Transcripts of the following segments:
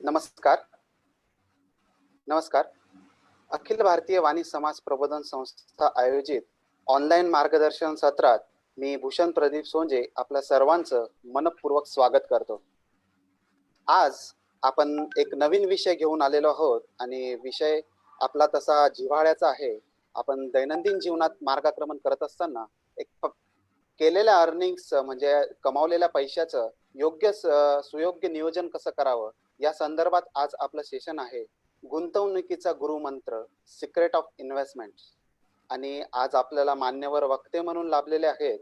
नमस्कार. नमस्कार. अखिल भारतीय वाणी समाज प्रबोधन संस्था आयोजित ऑनलाईन मार्गदर्शन सत्रात मी भूषण प्रदीप सोंजे आपल्या सर्वांचं मनःपूर्वक स्वागत करतो. आज आपण एक नवीन विषय घेऊन आलेलो आहोत आणि विषय आपला तसा जिव्हाळ्याचा आहे. आपण दैनंदिन जीवनात मार्गक्रमण करत असताना एक केलेल्या अर्निंग्स म्हणजे कमावलेल्या पैशाचं सुयोग्य नियोजन कसं करावं या संदर्भात आज आपलं सेशन आहे. गुंतवणुकीचा गुरुमंत्र, सिक्रेट ऑफ इन्व्हेस्टमेंट. आणि आज आपल्याला मान्यवर वक्ते म्हणून लाभलेले आहेत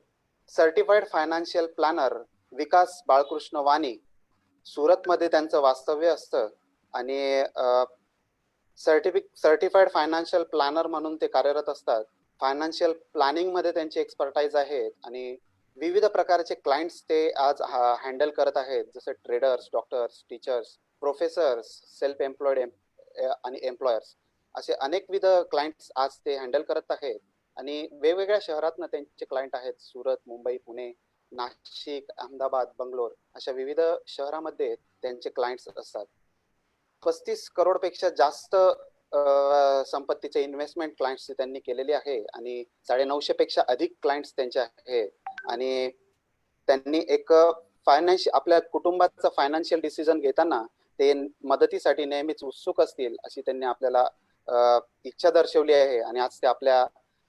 सर्टिफाईड फायनान्शियल प्लॅनर विकास बाळकृष्ण वाणी. सुरतमध्ये त्यांचं वास्तव्य असतं आणि सर्टिफाईड फायनान्शियल प्लॅनर म्हणून ते कार्यरत असतात. फायनान्शियल प्लॅनिंग मध्ये त्यांची एक्सपर्टाईज आहे आणि विविध प्रकारचे क्लायंट्स ते आज हँडल करत आहेत, जसे traders, doctors, teachers, professors, self employed आणि एम्प्लॉयर्स असे अनेकविध क्लायंट्स आज ते हँडल करत आहेत. आणि वेगवेगळ्या शहरातनं त्यांचे क्लायंट आहेत. सुरत, मुंबई, पुणे, नाशिक, अहमदाबाद, बंगलोर अशा विविध शहरामध्ये त्यांचे क्लायंट्स असतात. 35 करोड पेक्षा जास्त संपत्तीचे इन्व्हेस्टमेंट क्लायंट्स त्यांनी केलेली आहे आणि 950 पेक्षा अधिक क्लायंट्स त्यांचे आहेत. आणि त्यांनी एक आपल्या कुटुंबाचं फायनान्शियल डिसिजन घेताना ते मदतीसाठी नेहमीच उत्सुक असतील अशी त्यांनी आपल्याला इच्छा दर्शवली आहे आणि आज ते आपल्या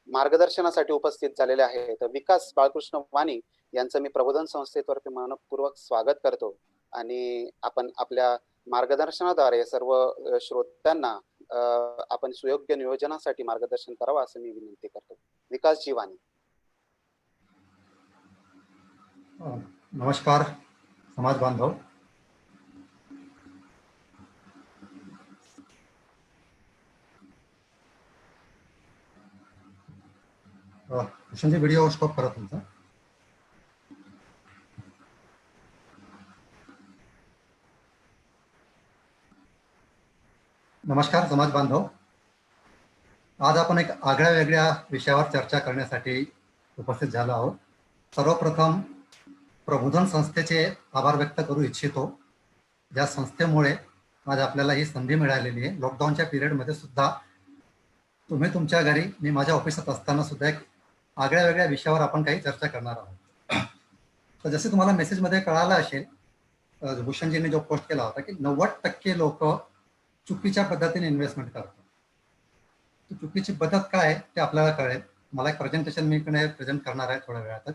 मार्गदर्शनासाठी उपस्थित झालेले आहेत. तर विकास बाळकृष्ण वाणी यांचं मी प्रबोधन संस्थेतर्फे मनपूर्वक स्वागत करतो आणि आपण आपल्या मार्गदर्शनाद्वारे सर्व श्रोत्यांना आपण सुयोग्य नियोजनासाठी मार्गदर्शन करावं असं मी विनंती करतो. विकासजी वाणी. नमस्कार समाज बांधव. भूषणजी व्हिडिओ स्टॉप करा तुमचा. नमस्कार समाज बांधव. आज आपण एक आगळ्या वेगळ्या विषयावर चर्चा करण्यासाठी उपस्थित झालो आहोत. सर्वप्रथम प्रबोधन संस्थेचे आभार व्यक्त करू इच्छितो. ज्या संस्थेमुळे आज आपल्याला ही संधी मिळालेली आहे. लॉकडाऊनच्या पिरियडमध्ये सुद्धा तुम्ही तुमच्या घरी, मी माझ्या ऑफिसात असताना सुद्धा एक आगळ्या वेगळ्या विषयावर आपण काही चर्चा करणार आहोत. तर जसे तुम्हाला मेसेजमध्ये कळालं असेल, भूषणजींनी जो पोस्ट केला होता की 90% लोक चुकीच्या पद्धतीने इन्व्हेस्टमेंट करतात. चुकीची पद्धत काय ते आपल्याला कळेल. मला एक प्रेझेंटेशन मी प्रेझेंट करणार आहे थोड्या वेळातच,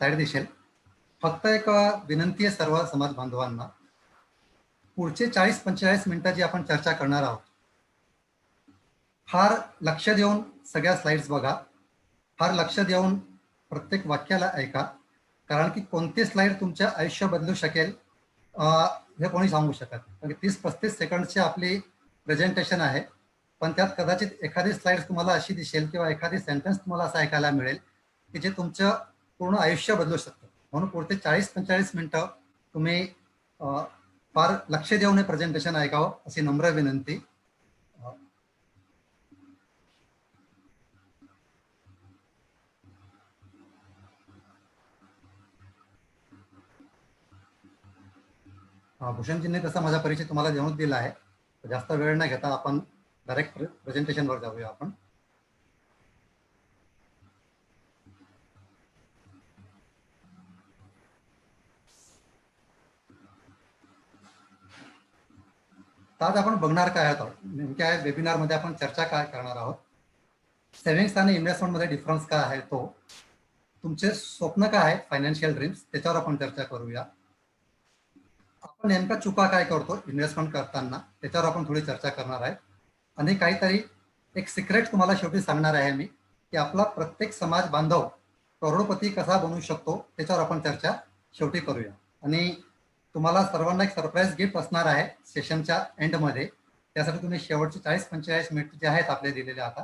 साईड दिसेल. फक्त एक विनंती आहे सर्व समाज बांधवांना, पुढचे 40-45 मिनिटं जी आपण चर्चा करणार आहोत, फार लक्ष देऊन सगळ्या स्लाइड्स बघा, फार लक्ष देऊन प्रत्येक वाक्याला ऐका, कारण की कोणते स्लाइड तुमचं आयुष्य बदलू शकेल हे कोणी सांगू शकत नाही. कारण 30-35 सेकंडची आपली प्रेझेंटेशन आहे, पण त्यात कदाचित एखादी स्लाइड तुम्हाला अशी दिसेल किंवा एखादी सेंटेन्स तुम्हाला असं ऐकायला मिळेल की जे तुमचं पूर्ण आयुष्य बदलू शकतं. म्हणून पुढचे 40-45 मिनिटं तुम्ही फार लक्ष देऊन हे प्रेझेंटेशन ऐकावं अशी नम्र विनंती. भूषणजींनी तसा माझा परिचय तुम्हाला देऊन दिला आहे. जास्त वेळ न घेता आपण डायरेक्ट प्रेझेंटेशनवर जाऊया. आपण आज आपण बघणार काय आहोत, नेमक्या वेबिनारमध्ये आपण चर्चा काय करणार आहोत, सेव्हिंग्स आणि इन्व्हेस्टमेंटमध्ये डिफरन्स काय आहे, तो तुमचे स्वप्न काय आहे, फायनान्शियल ड्रीम्स, त्याच्यावर आपण चर्चा करूया. आपण नेमका चुका काय करतो इन्व्हेस्टमेंट करताना त्याच्यावर आपण थोडी चर्चा करणार आहे. आणि काहीतरी एक सिक्रेट तुम्हाला शेवटी सांगणार आहे मी, की आपला प्रत्येक समाज बांधव करोडपती कसा बनवू शकतो त्याच्यावर आपण चर्चा शेवटी करूया. आणि तुम्हाला सर्वांना एक सरप्राईज गिफ्ट असणार आहे सेशनच्या एंडमध्ये. त्यासाठी तुम्ही शेवटचे 40-45 मिनिट जे आहेत आपले दिलेले आता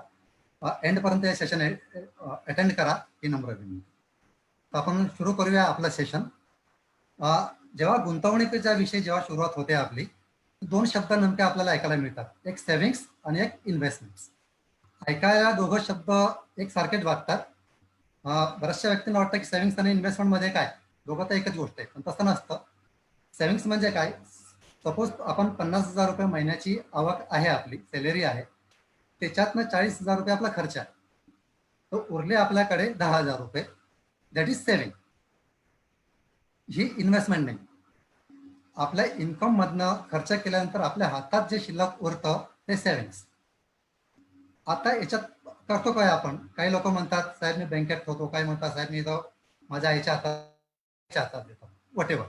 एंडपर्यंत हे सेशन अटेंड करा ही नम्र विनंती. तर आपण सुरू करूया आपलं सेशन. जेव्हा गुंतवणुकीच्या विषयी जेव्हा सुरुवात होते आपली, 2 शब्द नेमके आपल्याला ऐकायला मिळतात, एक सेव्हिंग्स आणि एक इन्व्हेस्टमेंट्स. ऐकायला दोघं शब्द एकसारखेच वाटतात. बऱ्याचशा व्यक्तींना वाटतं की सेव्हिंग्स आणि इन्व्हेस्टमेंटमध्ये काय, दोघं तर एकच गोष्ट आहे, पण तसं नसतं. सेव्हिंग्स म्हणजे काय, सपोज आपण 50,000 रुपये महिन्याची आवक आहे, आपली सॅलरी आहे, त्याच्यातनं 40,000 रुपये आपला खर्च आहे, तो उरले आपल्याकडे 10,000 रुपये, that is saving. He investment नाही. आपल्या इन्कम मधनं खर्च केल्यानंतर आपल्या हातात जे शिल्लक उरतं ते सेव्हिंग्स. आता याच्यात करतो काय आपण, काही लोक म्हणतात साहेब मी बँकेत ठेवतो, काही म्हणतात साहेब मी इथं माझ्या आईच्या हातात देतो, what ever,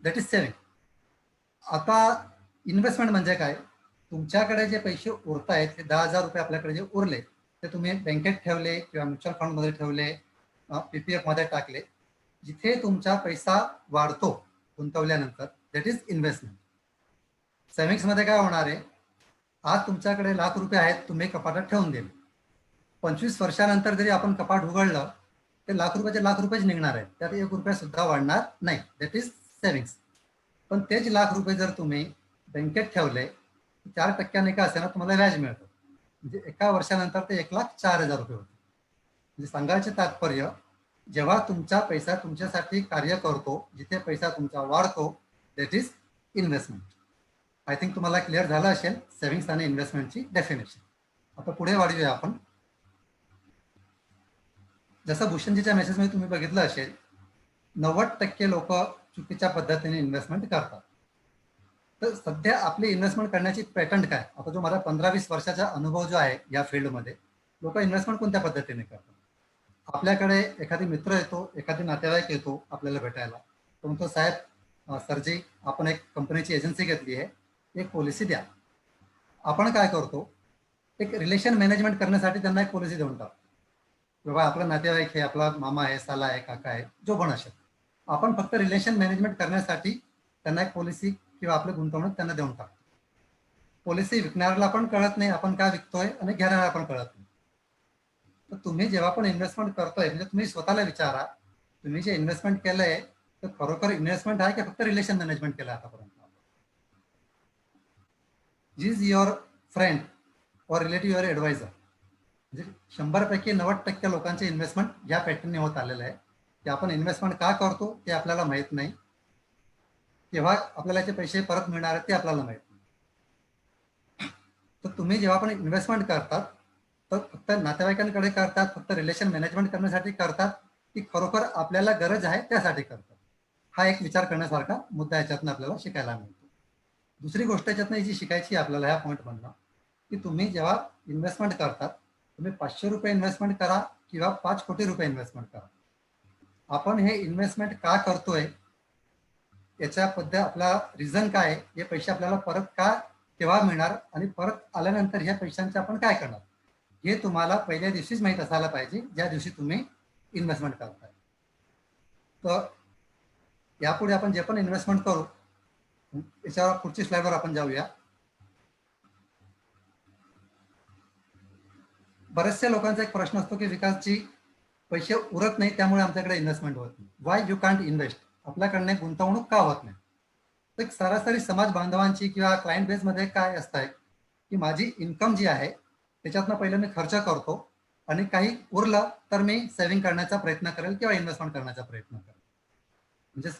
that is saving. आता इन्व्हेस्टमेंट म्हणजे काय, तुमच्याकडे जे पैसे उरत आहेत ते 10,000 रुपये आपल्याकडे जे उरले ते तुम्ही बँकेत ठेवले किंवा म्युच्युअल फंडमध्ये ठेवले, पीपीएफ मध्ये टाकले, जिथे तुमचा पैसा वाढतो गुंतवल्यानंतर, दॅट इज इन्व्हेस्टमेंट. सेव्हिंग्समध्ये काय होणार आहे, आज तुमच्याकडे ₹1,00,000 आहेत, तुम्ही कपाटात ठेवून दिले, 25 वर्षानंतर जरी आपण कपाट उघडलं ते ₹1,00,000 ₹1,00,000 निघणार आहेत, त्यात ₹1 सुद्धा वाढणार नाही, दॅट इज सेव्हिंग्स. पण तेच ₹1,00,000 जर तुम्ही बँकेत ठेवले 4% का असेना तुम्हाला व्याज मिळतं, म्हणजे एका वर्षानंतर ते ₹1,04,000 होते. म्हणजे सांगायचे तात्पर्य, जेव्हा तुमचा पैसा तुमच्यासाठी कार्य करतो, जिथे पैसा तुमचा वाढतो, that is investment. I think तुम्हाला क्लिअर झालं असेल सेव्हिंग्स आणि इन्व्हेस्टमेंटची डेफिनेशन. आता पुढे वाढूया आपण. जसं भूषणजीच्या मेसेजमध्ये तुम्ही बघितलं असेल, 90% लोक चुकीच्या पद्धतीने इन्व्हेस्टमेंट करतात. तर सध्या आपली इन्व्हेस्टमेंट करण्याची पॅटर्न काय, आता जो माझा 15-20 वर्षाचा अनुभव जो आहे या फील्डमध्ये, लोक इन्व्हेस्टमेंट कोणत्या पद्धतीने करतात. आपल्याकडे एखादी मित्र येतो, एखादी नातेवाईक येतो आपल्याला भेटायला, तो म्हणतो साहेब सरजी आपण एक कंपनीची एजन्सी घेतली आहे, एक पॉलिसी द्या. आपण काय करतो, एक रिलेशन मॅनेजमेंट करण्यासाठी त्यांना एक पॉलिसी देऊन टाकतो. बाबा आपला नातेवाईक आहे, आपला मामा आहे, साला आहे, काका आहे, जो पण असेल, आपण फक्त रिलेशन मॅनेजमेंट करण्यासाठी त्यांना एक पॉलिसी किंवा आपली गुंतवणूक त्यांना देऊन टाकतो. पॉलिसी विकणाऱ्याला पण कळत नाही आपण काय विकतोय आणि घेणाऱ्याला पण कळत नाही. तर तुम्ही जेव्हा पण इन्व्हेस्टमेंट करतोय, म्हणजे तुम्ही स्वतःला विचारा, तुम्ही जे इन्व्हेस्टमेंट केलंय तर खरोखर इन्व्हेस्टमेंट आहे की फक्त रिलेशन मॅनेजमेंट केलं आतापर्यंत. इज युअर फ्रेंड और रिलेटिव्ह युअर ॲडवायझर. म्हणजे 100पैकी 90% लोकांचे इन्व्हेस्टमेंट या पॅटर्नने होत आलेलं आहे की आपण इन्व्हेस्टमेंट का करतो ते आपल्याला माहीत नाही, केव्हा आपल्याला ते पैसे परत मिळणार आहेत ते आपल्याला माहीत नाही. तर तुम्ही जेव्हा पण इन्व्हेस्टमेंट करतात तर फक्त नातेवाईकांकडे करतात, फक्त रिलेशन मॅनेजमेंट करण्यासाठी करतात, की खरोखर आपल्याला गरज आहे त्यासाठी करतात. हा एक विचार करण्यासारखा मुद्दा याच्यातनं आपल्याला शिकायला मिळतो. दुसरी गोष्ट याच्यातनं जी शिकायची आपल्याला ह्या पॉईंटमधनं, की तुम्ही जेव्हा इन्व्हेस्टमेंट करतात, तुम्ही ₹500 इन्व्हेस्टमेंट करा किंवा ₹5 कोटी इन्व्हेस्टमेंट करा, आपण हे इन्व्हेस्टमेंट का करतोय याच्याबद्दल आपला रिझन काय, हे पैसे आपल्याला परत का केव्हा मिळणार आणि परत आल्यानंतर ह्या पैशांचे आपण काय करणार, हे तुम्हाला पहिल्या दिवशीच माहीत असायला पाहिजे ज्या दिवशी तुम्ही इन्व्हेस्टमेंट करताय. तर यापुढे आपण जे पण इन्व्हेस्टमेंट करू, याच्यावर पुढची स्लाइडवर आपण जाऊया. बऱ्याचशा लोकांचा एक प्रश्न असतो की विकासची पैसे उरत नाही त्यामुळे आमच्याकडे इन्व्हेस्टमेंट होत नाही, वाय यू कांट इन्व्हेस्ट, आपल्याकडनं गुंतवणूक का होत नाही. तर सरासरी समाज बांधवांची किंवा क्लायंट बेसमध्ये काय असतं की माझी इन्कम जी आहे त्याच्यातनं पहिलं मी खर्च करतो आणि काही उरलं तर मी सेव्हिंग करण्याचा प्रयत्न करेल किंवा इन्व्हेस्टमेंट करण्याचा प्रयत्न करेल. म्हणजे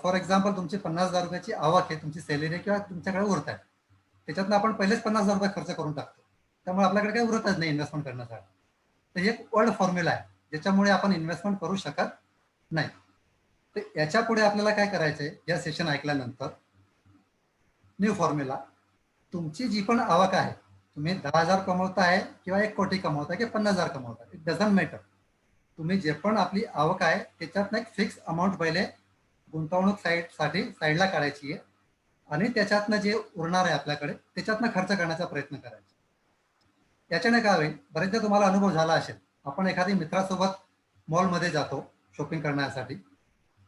फॉर एक्झाम्पल तुमची 50,000 रुपयाची आवक आहे, तुमची सॅलरी किंवा तुमच्याकडे उरत आहे, त्याच्यातनं आपण पहिलेच 50,000 रुपये खर्च करून टाकतो, त्यामुळे आपल्याकडे काही उरतच नाही इन्व्हेस्टमेंट करण्यासाठी. तर हे एक ओल्ड फॉर्म्युला आहे ज्याच्यामुळे आपण इन्व्हेस्टमेंट करू शकत नाही. तर याच्या पुढे आपल्याला काय करायचंय, या सेशन ऐकल्यानंतर न्यू फॉर्म्युला, तुमची जी पण आवक आहे, तुम्ही 10,000 कमवताय किंवा 1 कोटी कमवताय किंवा 50,000 कमवताय, इट डझंट मॅटर. तुम्ही जे पण आपली आवक आहे त्याच्यातनं एक फिक्स अमाऊंट पहिले गुंतवणूक साठी साईडला काढायची आहे आणि त्याच्यातनं जे उरणार आहे आपल्याकडे त्याच्यातनं खर्च करण्याचा प्रयत्न करायचा. याच्याने काय होईल, बरेचदा तुम्हाला अनुभव झाला असेल, आपण एखादी मित्रासोबत मॉलमध्ये जातो शॉपिंग करण्यासाठी,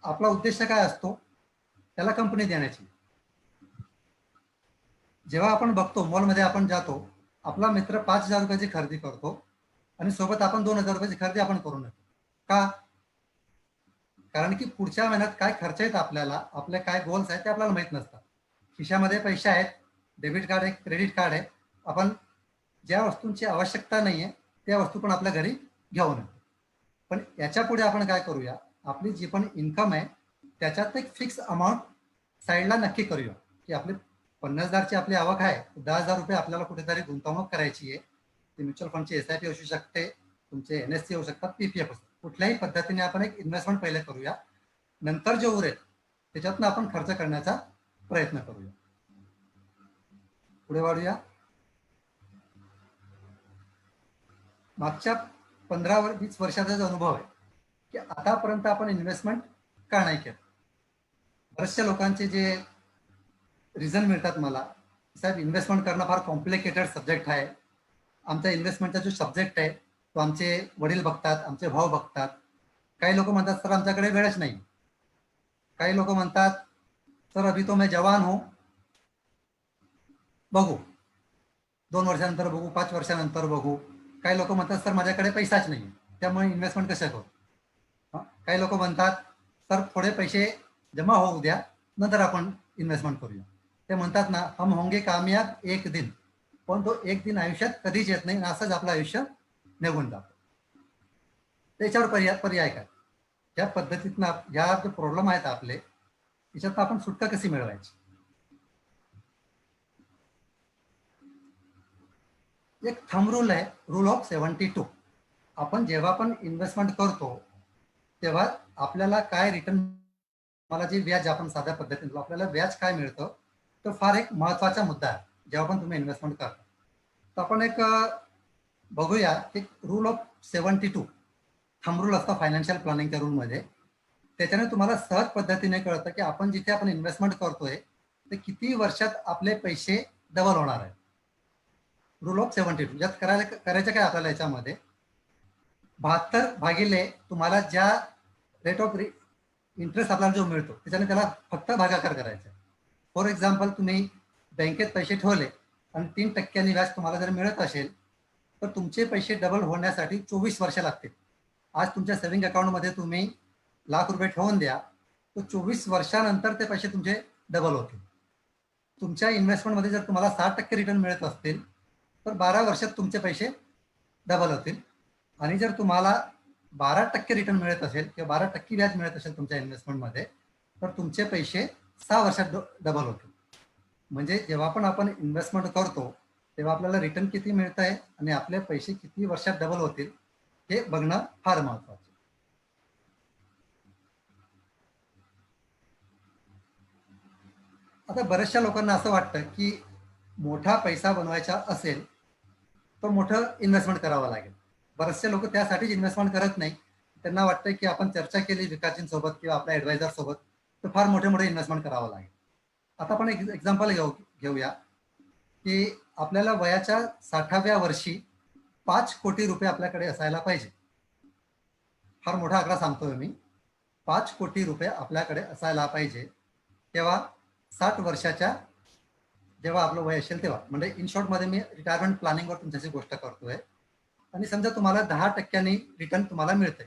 आपला उद्देश काय असतो, त्याला कंपनी देण्याची. जेव्हा आपण बघतो मॉलमध्ये आपण जातो, आपला मित्र 5,000 रुपयाची खरेदी करतो आणि सोबत आपण 2,000 रुपयाची खरेदी आपण करून येतो. का? कारण की पुढच्या महिन्यात काय खर्च आहेत आपल्याला, आपले काय गोल्स आहेत ते आपल्याला माहीत नसतात. खिशामध्ये पैसे आहेत, डेबिट कार्ड आहे, क्रेडिट कार्ड आहे, आपण ज्या वस्तूंची आवश्यकता नाही आहे त्या वस्तू पण आपल्या घरी घेऊन येतो. पण याच्या पुढे आपण काय करूया, आपली जी पण इन्कम आहे त्याच्यात एक फिक्स अमाऊंट साईडला नक्की करूया की आपली 50,000ची आपली आवक आहे, 10,000 रुपये आपल्याला कुठेतरी गुंतवणूक करायची आहे. ती म्युच्युअल फंडची SIP असू शकते, तुमचे NSC होऊ शकतात, PPF असतात. कुठल्याही पद्धतीने आपण एक इन्व्हेस्टमेंट पहिले करूया, नंतर जे उरेल त्याच्यातनं आपण खर्च करण्याचा प्रयत्न करूया. पुढे वाढूया. मागच्या 15-20 वर्षाचा जो अनुभव आहे की आतापर्यंत आपण इन्व्हेस्टमेंट का नाही केलं. बऱ्याचशा लोकांचे जे रिझन मिळतात मला, साहेब इन्व्हेस्टमेंट करणं फार कॉम्प्लिकेटेड सब्जेक्ट आहे, आमचा इन्व्हेस्टमेंटचा जो सब्जेक्ट आहे तो आमचे वडील बघतात, आमचे भाऊ बघतात. काही लोक म्हणतात सर आमच्याकडे वेळच नाही. काही लोक म्हणतात सर अभी तो मैं जवान हूं, बघू 2 वर्षानंतर बघू, 5 वर्षानंतर बघू. काही लोक म्हणतात सर माझ्याकडे पैसाच नाही, त्यामुळे इन्व्हेस्टमेंट कसं करू. काही लोक म्हणतात सर थोडे पैसे जमा होऊ द्या, नंतर आपण इन्व्हेस्टमेंट करूया. ते म्हणतात ना, हम होंगे कामयाब एक दिन, पण तो एक दिन आयुष्यात कधीच येत नाही, असंच आपलं आयुष्य निघून जातं. त्याच्यावर पर्याय काय. या पद्धतीतनं ह्या जे प्रॉब्लेम आहेत आपले, याच्यात आपण सुटका कशी मिळवायची. एक थंब रूल आहे, रूल ऑफ 72. आपण जेव्हा पण इन्व्हेस्टमेंट करतो तेव्हा आपल्याला काय रिटर्न, मला जे व्याज आपण साध्या पद्धतीने आपल्याला व्याज काय मिळतं, तो फार एक महत्वाचा मुद्दा आहे जेव्हा पण तुम्ही इन्व्हेस्टमेंट करता. तर आपण एक बघूया की रूल ऑफ 72 थंब रूल असतो फायनान्शियल प्लॅनिंगच्या रूलमध्ये. त्याच्याने तुम्हाला सहज पद्धतीने कळतं की आपण जिथे आपण इन्व्हेस्टमेंट करतोय ते किती वर्षात आपले पैसे डबल होणार आहे. रूल ऑफ 72 ज्यात करायचं काय आपल्याला, याच्यामध्ये 72 भागिले तुम्हाला ज्या रेट ऑफ इंटरेस्ट आपल्याला जो मिळतो त्याच्याने त्याला फक्त भागाकार करायचा. फॉर एक्झाम्पल तुम्ही बँकेत पैसे ठेवले आणि 3% व्याज तुम्हाला जर मिळत असेल तर तुमचे पैसे डबल होण्यासाठी 24 वर्ष लागतील. आज तुमच्या सेव्हिंग अकाउंटमध्ये तुम्ही ₹1,00,000 ठेवून द्या, तर 24 वर्षानंतर ते पैसे तुमचे डबल होतील. तुमच्या इन्व्हेस्टमेंटमध्ये जर तुम्हाला 60% रिटर्न मिळत असतील तर 12 वर्षात तुमचे पैसे डबल होतील. आणि जर तुम्हाला 12% रिटर्न मिळत असेल किंवा 12% व्याज मिळत असेल तुमच्या इन्व्हेस्टमेंटमध्ये, तर तुमचे पैसे 6 वर्षात डबल होतील. म्हणजे जेव्हा पण आपण इन्व्हेस्टमेंट करतो तेव्हा आपल्याला रिटर्न किती मिळत आहे आणि आपले पैसे किती वर्षात डबल होतील हे बघणं फार महत्वाचं. आता बऱ्याचशा लोकांना असं वाटतं की मोठा पैसा बनवायचा असेल तर मोठं इन्व्हेस्टमेंट करावं लागेल. बरेचसे लोक त्यासाठीच इन्व्हेस्टमेंट करत नाही. त्यांना वाटतं की आपण चर्चा केली विकासजींसोबत किंवा आपल्या ॲडवायझर सोबत तर फार मोठे मोठे इन्व्हेस्टमेंट करावं लागेल. आता आपण एक एक्झाम्पल घेऊया की आपल्याला वयाच्या 60व्या वर्षी 5 कोटी रुपये आपल्याकडे असायला पाहिजे. फार मोठा आकडा सांगतोय मी. 5 कोटी रुपये आपल्याकडे असायला पाहिजे तेव्हा 60 वर्षाच्या जेव्हा आपलं वय असेल तेव्हा, म्हणजे इन शॉर्टमध्ये मी रिटायरमेंट प्लॅनिंगवर तुमच्याशी गोष्ट करतोय. आणि समजा तुम्हाला 10% रिटर्न तुम्हाला मिळते,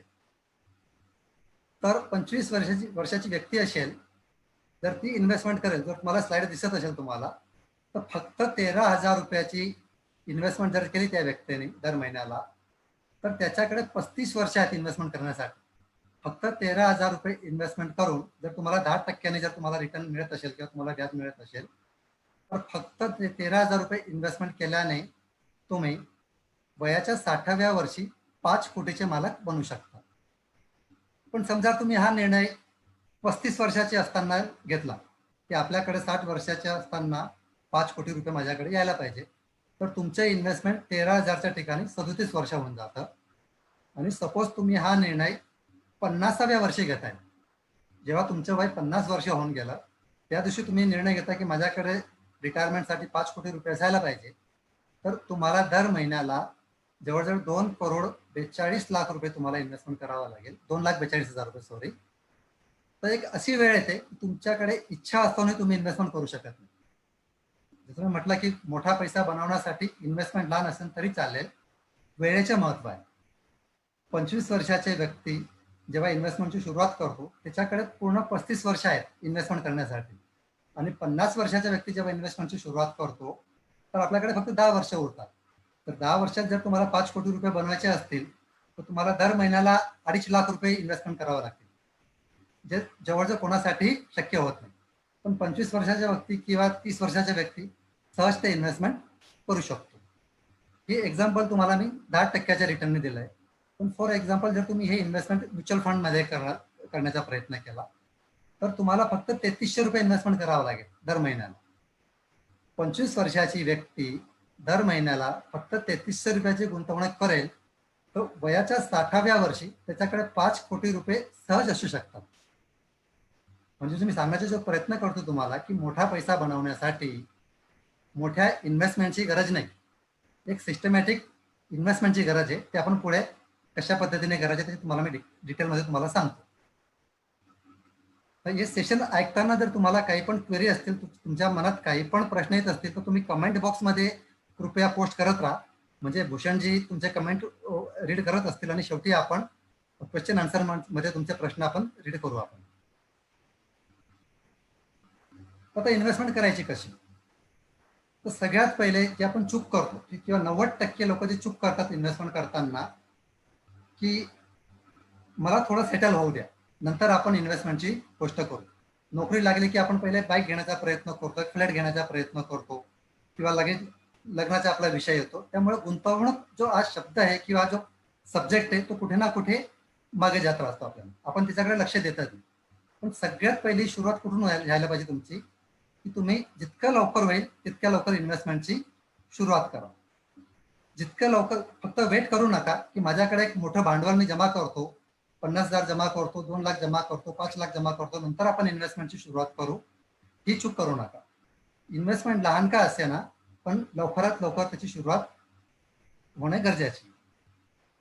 तर 25 वर्षाची व्यक्ती असेल जर ती इन्व्हेस्टमेंट करेल, जर तुम्हाला स्लाइड दिसत असेल तुम्हाला, तर फक्त 13,000 रुपयाची इन्व्हेस्टमेंट जर केली त्या व्यक्तीने दर महिन्याला, तर त्याच्याकडे 35 वर्ष आहेत इन्व्हेस्टमेंट करण्यासाठी. फक्त 13,000 रुपये इन्व्हेस्टमेंट करून जर तुम्हाला 10% जर तुम्हाला रिटर्न मिळत असेल किंवा तुम्हाला व्याज मिळत असेल, तर फक्त 13,000 रुपये इन्व्हेस्टमेंट केल्याने तुम्ही वयाच्या 60व्या वर्षी 5 कोटीचे मालक बनू शकता. पण समजा तुम्ही हा निर्णय 35 वर्षाचे असताना घेतला की आपल्याकडे 60 वर्षाच्या असताना 5 कोटी रुपये माझ्याकडे यायला पाहिजे, तर तुमचे इन्व्हेस्टमेंट 13,000च्या ठिकाणी 37 वर्ष होऊन जातं. आणि सपोज तुम्ही हा निर्णय 50व्या वर्षी घेताय, जेव्हा तुमचं वय 50 वर्ष होऊन गेलं त्या दिवशी तुम्ही निर्णय घेता की माझ्याकडे रिटायरमेंटसाठी 5 कोटी रुपये असायला पाहिजे, तर तुम्हाला दर महिन्याला जवळजवळ 2,42,00,000 रुपये तुम्हाला इन्व्हेस्टमेंट करावं लागेल. 2,42,000 रुपये सॉरी. तर एक अशी वेळ येते की तुमच्याकडे इच्छा असूनही तुम्ही इन्व्हेस्टमेंट करू शकत नाही. जसं मी म्हटलं की मोठा पैसा बनवण्यासाठी इन्व्हेस्टमेंट लहान असेल तरी चालेल, वेळेचे महत्व आहे. 25 वर्षाचे व्यक्ती जेव्हा इन्व्हेस्टमेंटची सुरुवात करतो त्याच्याकडे पूर्ण 35 वर्ष आहेत इन्व्हेस्टमेंट करण्यासाठी. आणि 50 वर्षाच्या व्यक्ती जेव्हा इन्व्हेस्टमेंटची सुरुवात करतो तर आपल्याकडे फक्त 10 वर्ष उरतात. तर 10 वर्षात जर तुम्हाला 5 कोटी रुपये बनवायचे असतील तर तुम्हाला दर महिन्याला 2.5 लाख रुपये इन्व्हेस्टमेंट करावं लागतील, जे जवळजवळ कोणासाठी शक्य होत नाही. पण 25 वर्षाच्या व्यक्ती किंवा 30 वर्षाच्या व्यक्ती सहज ते इन्व्हेस्टमेंट करू शकतो. हे एक्झाम्पल तुम्हाला मी 10% रिटर्नने दिलं आहे. पण फॉर एक्झाम्पल जर तुम्ही हे इन्व्हेस्टमेंट म्युच्युअल फंडमध्ये करण्याचा प्रयत्न केला तर तुम्हाला फक्त 3300 रुपये इन्व्हेस्टमेंट करावं लागेल दर महिन्याला. 25 वर्षाची व्यक्ती दर महिन्याला फक्त 3300 रुपयाची गुंतवणूक करेल तर वयाच्या 60व्या वर्षी त्याच्याकडे 5 कोटी रुपये सहज असू शकतात. म्हणजे तुम्ही सांगण्याचा जो प्रयत्न करतो तुम्हाला की मोठा पैसा बनवण्यासाठी मोठ्या इन्व्हेस्टमेंटची गरज नाही, एक सिस्टमॅटिक इन्व्हेस्टमेंटची गरज आहे. ते आपण पुढे कशा पद्धतीने करायचे ते तुम्हाला मी डिटेलमध्ये तुम्हाला सांगतो. तर हे सेशन ऐकताना जर तुम्हाला काही पण क्वेरी असतील, तुमच्या मनात काही पण प्रश्न येत असतील तर तुम्ही कमेंट बॉक्समध्ये कृपया पोस्ट करत राहा. म्हणजे भूषणजी तुमचे कमेंट रीड करत असतील आणि शेवटी आपण क्वेश्चन आन्सर मध्ये तुमचे प्रश्न आपण रीड करू. आपण आता इन्व्हेस्टमेंट करायची कशी, तर सगळ्यात पहिले जे आपण चूक करतो किंवा 90% लोक जे चूक करतात इन्व्हेस्टमेंट करताना की मला थोडं सेटल होऊ द्या नंतर आपण इन्व्हेस्टमेंटची गोष्ट करू. नोकरी लागली की आपण पहिले बाईक घेण्याचा प्रयत्न करतो, फ्लॅट घेण्याचा प्रयत्न करतो किंवा लगेच लग्नाचा आपला विषय येतो. त्यामुळे गुंतवणूक जो आज शब्द आहे किंवा जो सब्जेक्ट आहे तो कुठे ना कुठे मागे जात असतो आपल्याला, आपण त्याच्याकडे लक्ष देतात नाही. पण सगळ्यात पहिली सुरुवात कुठून व्हायला पाहिजे तुमची की तुम्ही जितकं लवकर होईल तितक्या लवकर इन्व्हेस्टमेंटची सुरुवात करा. जितकं लवकर, फक्त वेट करू नका की माझ्याकडे एक मोठं भांडवल मी जमा करतो, 50,000 जमा करतो, 2 लाख जमा करतो, 5 लाख जमा करतो, नंतर आपण इन्व्हेस्टमेंटची सुरुवात करू. ही चूक करू नका. इन्व्हेस्टमेंट लहान का असे ना पण लवकरात लवकर त्याची सुरुवात होणे गरजेची.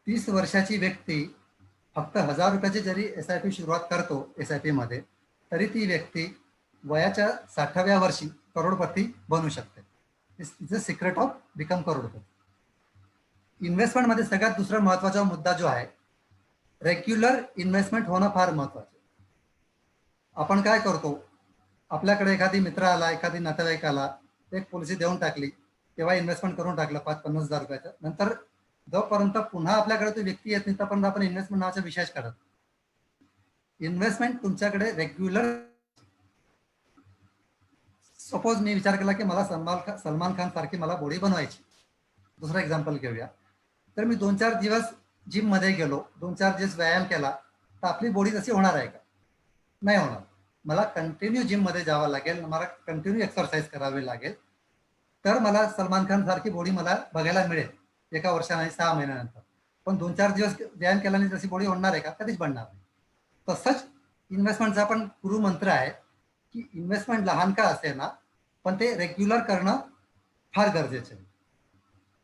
30 वर्षाची व्यक्ती फक्त 1000 रुपयाची जरी SIP सुरुवात करतो SIP मध्ये तरी ती व्यक्ती वयाच्या 60व्या वर्षी करोडपती बनू शकते. Is a secret of become करोडपती. इन्व्हेस्टमेंट मध्ये सगळ्यात दुसरा महत्वाचा मुद्दा जो आहे, रेग्युलर इन्व्हेस्टमेंट होणं फार महत्वाचं. आपण काय करतो, आपल्याकडे एखादी मित्र आला, एखादी नातेवाईक आला, एक पॉलिसी देऊन टाकली, तेव्हा इन्व्हेस्टमेंट करून टाकलं 5-50 हजार रुपयाचं, नंतर जोपर्यंत पुन्हा आपल्याकडे तो व्यक्ती येत नाही तोपर्यंत आपण इन्व्हेस्टमेंट नावाचा विषयच काढत. इन्व्हेस्टमेंट तुमच्याकडे रेग्युलर. सपोज मी विचार केला की मला सलमान खान सारखी मला बॉडी बनवायची, दुसरा एक्झाम्पल घेऊया. तर मी 2-4 दिवस जिम मध्ये गेलो, 2-4 दिवस व्यायाम केला तर आपली बॉडी तशी होणार आहे का? नाही होणार. मला कंटिन्यू जिम मध्ये जावं लागेल, मला कंटिन्यू एक्सरसाइज करावी लागेल, तर मला सलमान खान सारखी बॉडी मला बघायला मिळेल 1 वर्षाने 6 महिन्यानंतर. पण 2-4 दिवस व्यायाम केल्याने तशी बॉडी होणार आहे का? कधीच बनणार नाही. तसंच इन्व्हेस्टमेंटचा पण गुरु मंत्र आहे की इन्व्हेस्टमेंट लहान का असे ना पण ते रेग्युलर करणं फार गरजेचं आहे.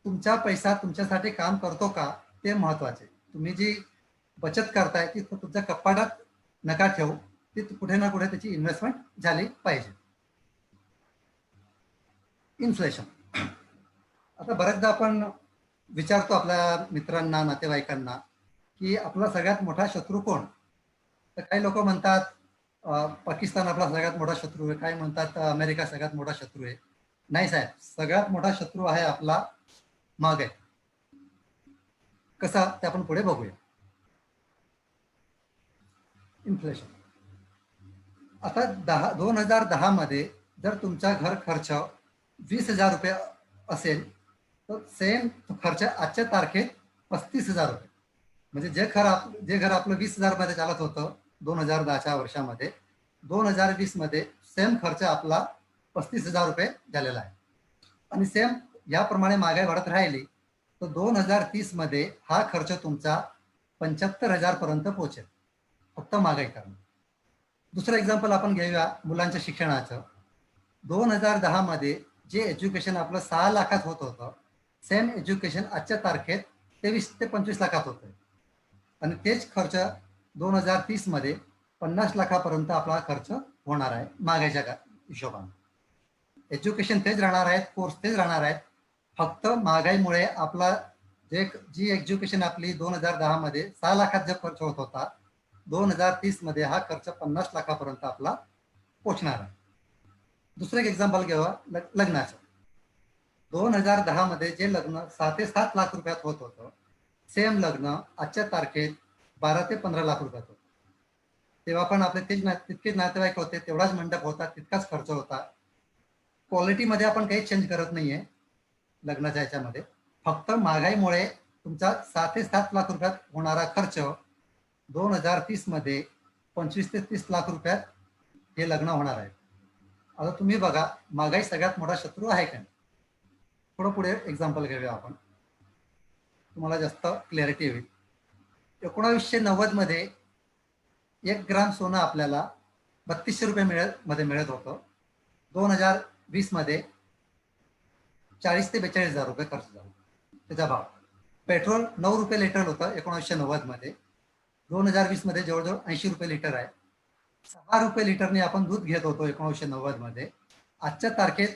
तुमचा पैसा तुमच्यासाठी काम करतो का ते महत्वाचे. तुम्ही जी बचत करताय ती तुमच्या कपाटात नका ठेवू, ती कुठे ना कुठे त्याची इन्व्हेस्टमेंट झाली पाहिजे. इन्फ्लेशन. आता बऱ्याचदा आपण विचारतो आपल्या मित्रांना, नातेवाईकांना की आपला सगळ्यात मोठा शत्रू कोण. तर काही लोक म्हणतात पाकिस्तान आपला सगळ्यात मोठा शत्रू आहे, काही म्हणतात अमेरिका सगळ्यात मोठा शत्रू आहे. नाही साहेब, सगळ्यात मोठा शत्रू आहे आपला महागाई. कसा ते आपण पुढे बघूया. इन्फ्लेशन. आता 2010 मध्ये जर तुमचा घर खर्च 20,000 रुपये असेल तर सेम खर्च आजच्या तारखेत 35,000 रुपये. म्हणजे जे घर आपलं 20,000 मध्ये चालत होतं 2010च्या वर्षामध्ये, 2020 मध्ये सेम खर्च आपला 35,000 रुपये झालेला आहे. आणि सेम याप्रमाणे महागाई वाढत राहिली तर 2030 मध्ये हा खर्च तुमचा 75,000 पर्यंत पोहोचेल, फक्त महागाई करणं. दुसरं एक्झाम्पल आपण घेऊया मुलांच्या शिक्षणाचं. 2010 मध्ये जे एज्युकेशन आपलं 6 लाखात होत होतं, सेम एज्युकेशन आजच्या तारखेत 23 ते 25 लाखात होत आहे. आणि तेच खर्च 2030 मध्ये 50 लाखापर्यंत आपला खर्च होणार आहे महागाईच्या हिशोबाने. एज्युकेशन तेच राहणार आहेत, कोर्स तेच राहणार आहेत, फक्त महागाईमुळे आपला जी एज्युकेशन आपली 2010 मध्ये 6 लाखात जो खर्च होत होता, 2030 मध्ये हा खर्च 50 लाखापर्यंत आपला पोहोचणार आहे. दुसरं एक एक्झाम्पल घेऊया लग्नाचं. 2010 मध्ये जे लग्न 6 ते 7 लाख रुपयात होत होतं, सेम लग्न आजच्या तारखेत 12 ते 15 लाख रुपयात होतं. तेव्हा पण आपले तितकेच नातेवाईक होते, तेवढाच मंडप होता, तितकाच खर्च होता. क्वालिटीमध्ये आपण काही चेंज करत नाहीये लग्नाच्या ह्याच्यामध्ये. फक्त महागाईमुळे तुमचा 6 ते 7 लाख रुपयात होणारा खर्च 2030 मध्ये 25 ते 30 लाख रुपयात हे लग्न होणार आहे. आता तुम्ही बघा, महागाई सगळ्यात मोठा शत्रू आहे का? थोडं पुढे एक्झाम्पल घेऊया आपण, तुम्हाला जास्त क्लॅरिटी होईल. 1990 मध्ये 1 ग्राम सोनं आपल्याला 3200 रुपये मध्ये मिळत होतं. 2020 मध्ये 40 ते 42,000 रुपये खर्च झाला त्याचा भाव. पेट्रोल 9 रुपये लिटर होतं 1990 मध्ये. 2020 मध्ये जवळजवळ 80 रुपये लिटर आहे. 6 रुपये लिटरने आपण दूध घेत होतो 1990 मध्ये. आजच्या तारखेत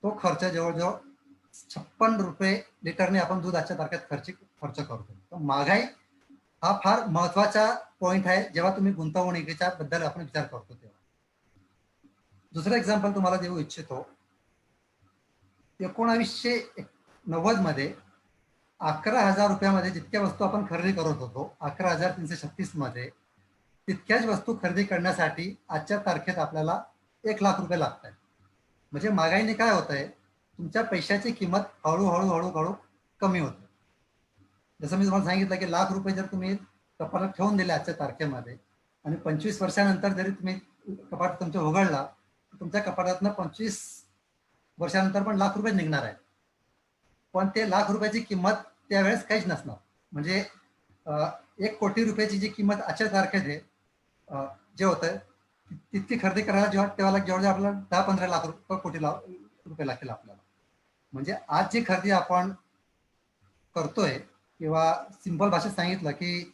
तो खर्च जवळजवळ 56 रुपये लिटरने आपण दूध आजच्या तारखेत खर्च करतो. तर महागाई हा फार महत्वाचा पॉइंट आहे जेव्हा तुम्ही गुंतवणुकीच्या बद्दल आपण विचार करतो तेव्हा. दुसरं एक्झाम्पल तुम्हाला देऊ इच्छितो. 1990 मध्ये 11,000 रुपयामध्ये जितक्या वस्तू आपण खरेदी करत होतो 11,336 मध्ये, तितक्याच वस्तू खरेदी करण्यासाठी आजच्या तारखेत आपल्याला 1 लाख रुपये लागत आहेत. म्हणजे महागाईने काय होत आहे, तुमच्या पैशाची किंमत हळूहळू कमी होते. जसं मी तुम्हाला सांगितलं की लाख रुपये जर तुम्ही कपाटात ठेवून दिले आजच्या तारखेमध्ये आणि 25 वर्षानंतर जरी तुम्ही कपाट तुमचं उघडला, तुमच्या कपाटातनं 25 वर्षानंतर पण लाख रुपये निघणार आहेत. पण ते लाख रुपयाची किंमत त्यावेळेस काहीच नसणार. म्हणजे 1 कोटी रुपयाची जी किंमत आजच्या तारखेत आहे, जे होतं तितकी खरेदी करायला तेव्हा जेवढे आपल्याला 10-15 लाख रुपये लागतील आपल्याला. म्हणजे आज जी खरेदी आपण करतोय, किंवा सिंपल भाषेत सांगितलं की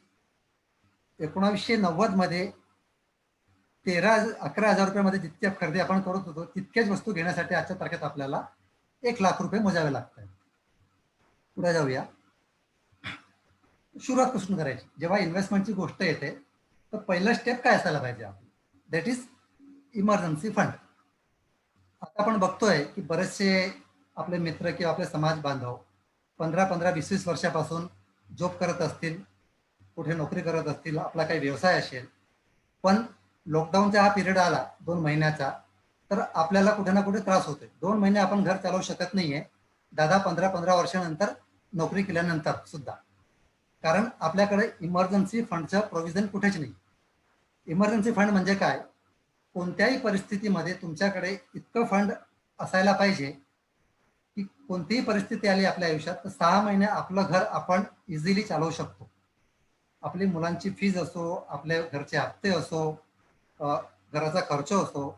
1990 मध्ये 11,000 रुपयामध्ये जितक्या खरेदी आपण करत होतो तितक्याच वस्तू घेण्यासाठी आजच्या तारखेत आपल्याला 1 लाख रुपये मोजावे लागत आहेत. पुढे जाऊया. सुरुवात कुठून करायची? जेव्हा इन्व्हेस्टमेंटची गोष्ट येते तर पहिलं स्टेप काय असायला पाहिजे आपलं? That is emergency fund. आता आपण बघतोय की बरेचसे आपले मित्र किंवा आपले समाज बांधव 15-20 वर्षापासून जॉब करत असतील, कुठे नोकरी करत असतील, आपला काही व्यवसाय असेल, पण लॉकडाऊनचा हा पिरियड आला 2 महिन्याचा, तर आपल्याला कुठे ना कुठे त्रास होतोय. 2 महिने आपण घर चालवू शकत नाहीये 10-15 वर्षानंतर नोकरी केल्यानंतर सुद्धा, कारण आपल्याकडे इमर्जन्सी फंडचं प्रोव्हिजन कुठेच नाही. इमर्जन्सी फंड म्हणजे काय? कोणत्याही परिस्थितीमध्ये तुमच्याकडे इतकं फंड असायला पाहिजे की कोणतीही परिस्थिती आली आपल्या आयुष्यात तर 6 महिने आपलं घर आपण इझिली चालवू शकतो. आपली मुलांची फीज असो, आपल्या घरचे हप्ते असो, घराचा खर्च असो,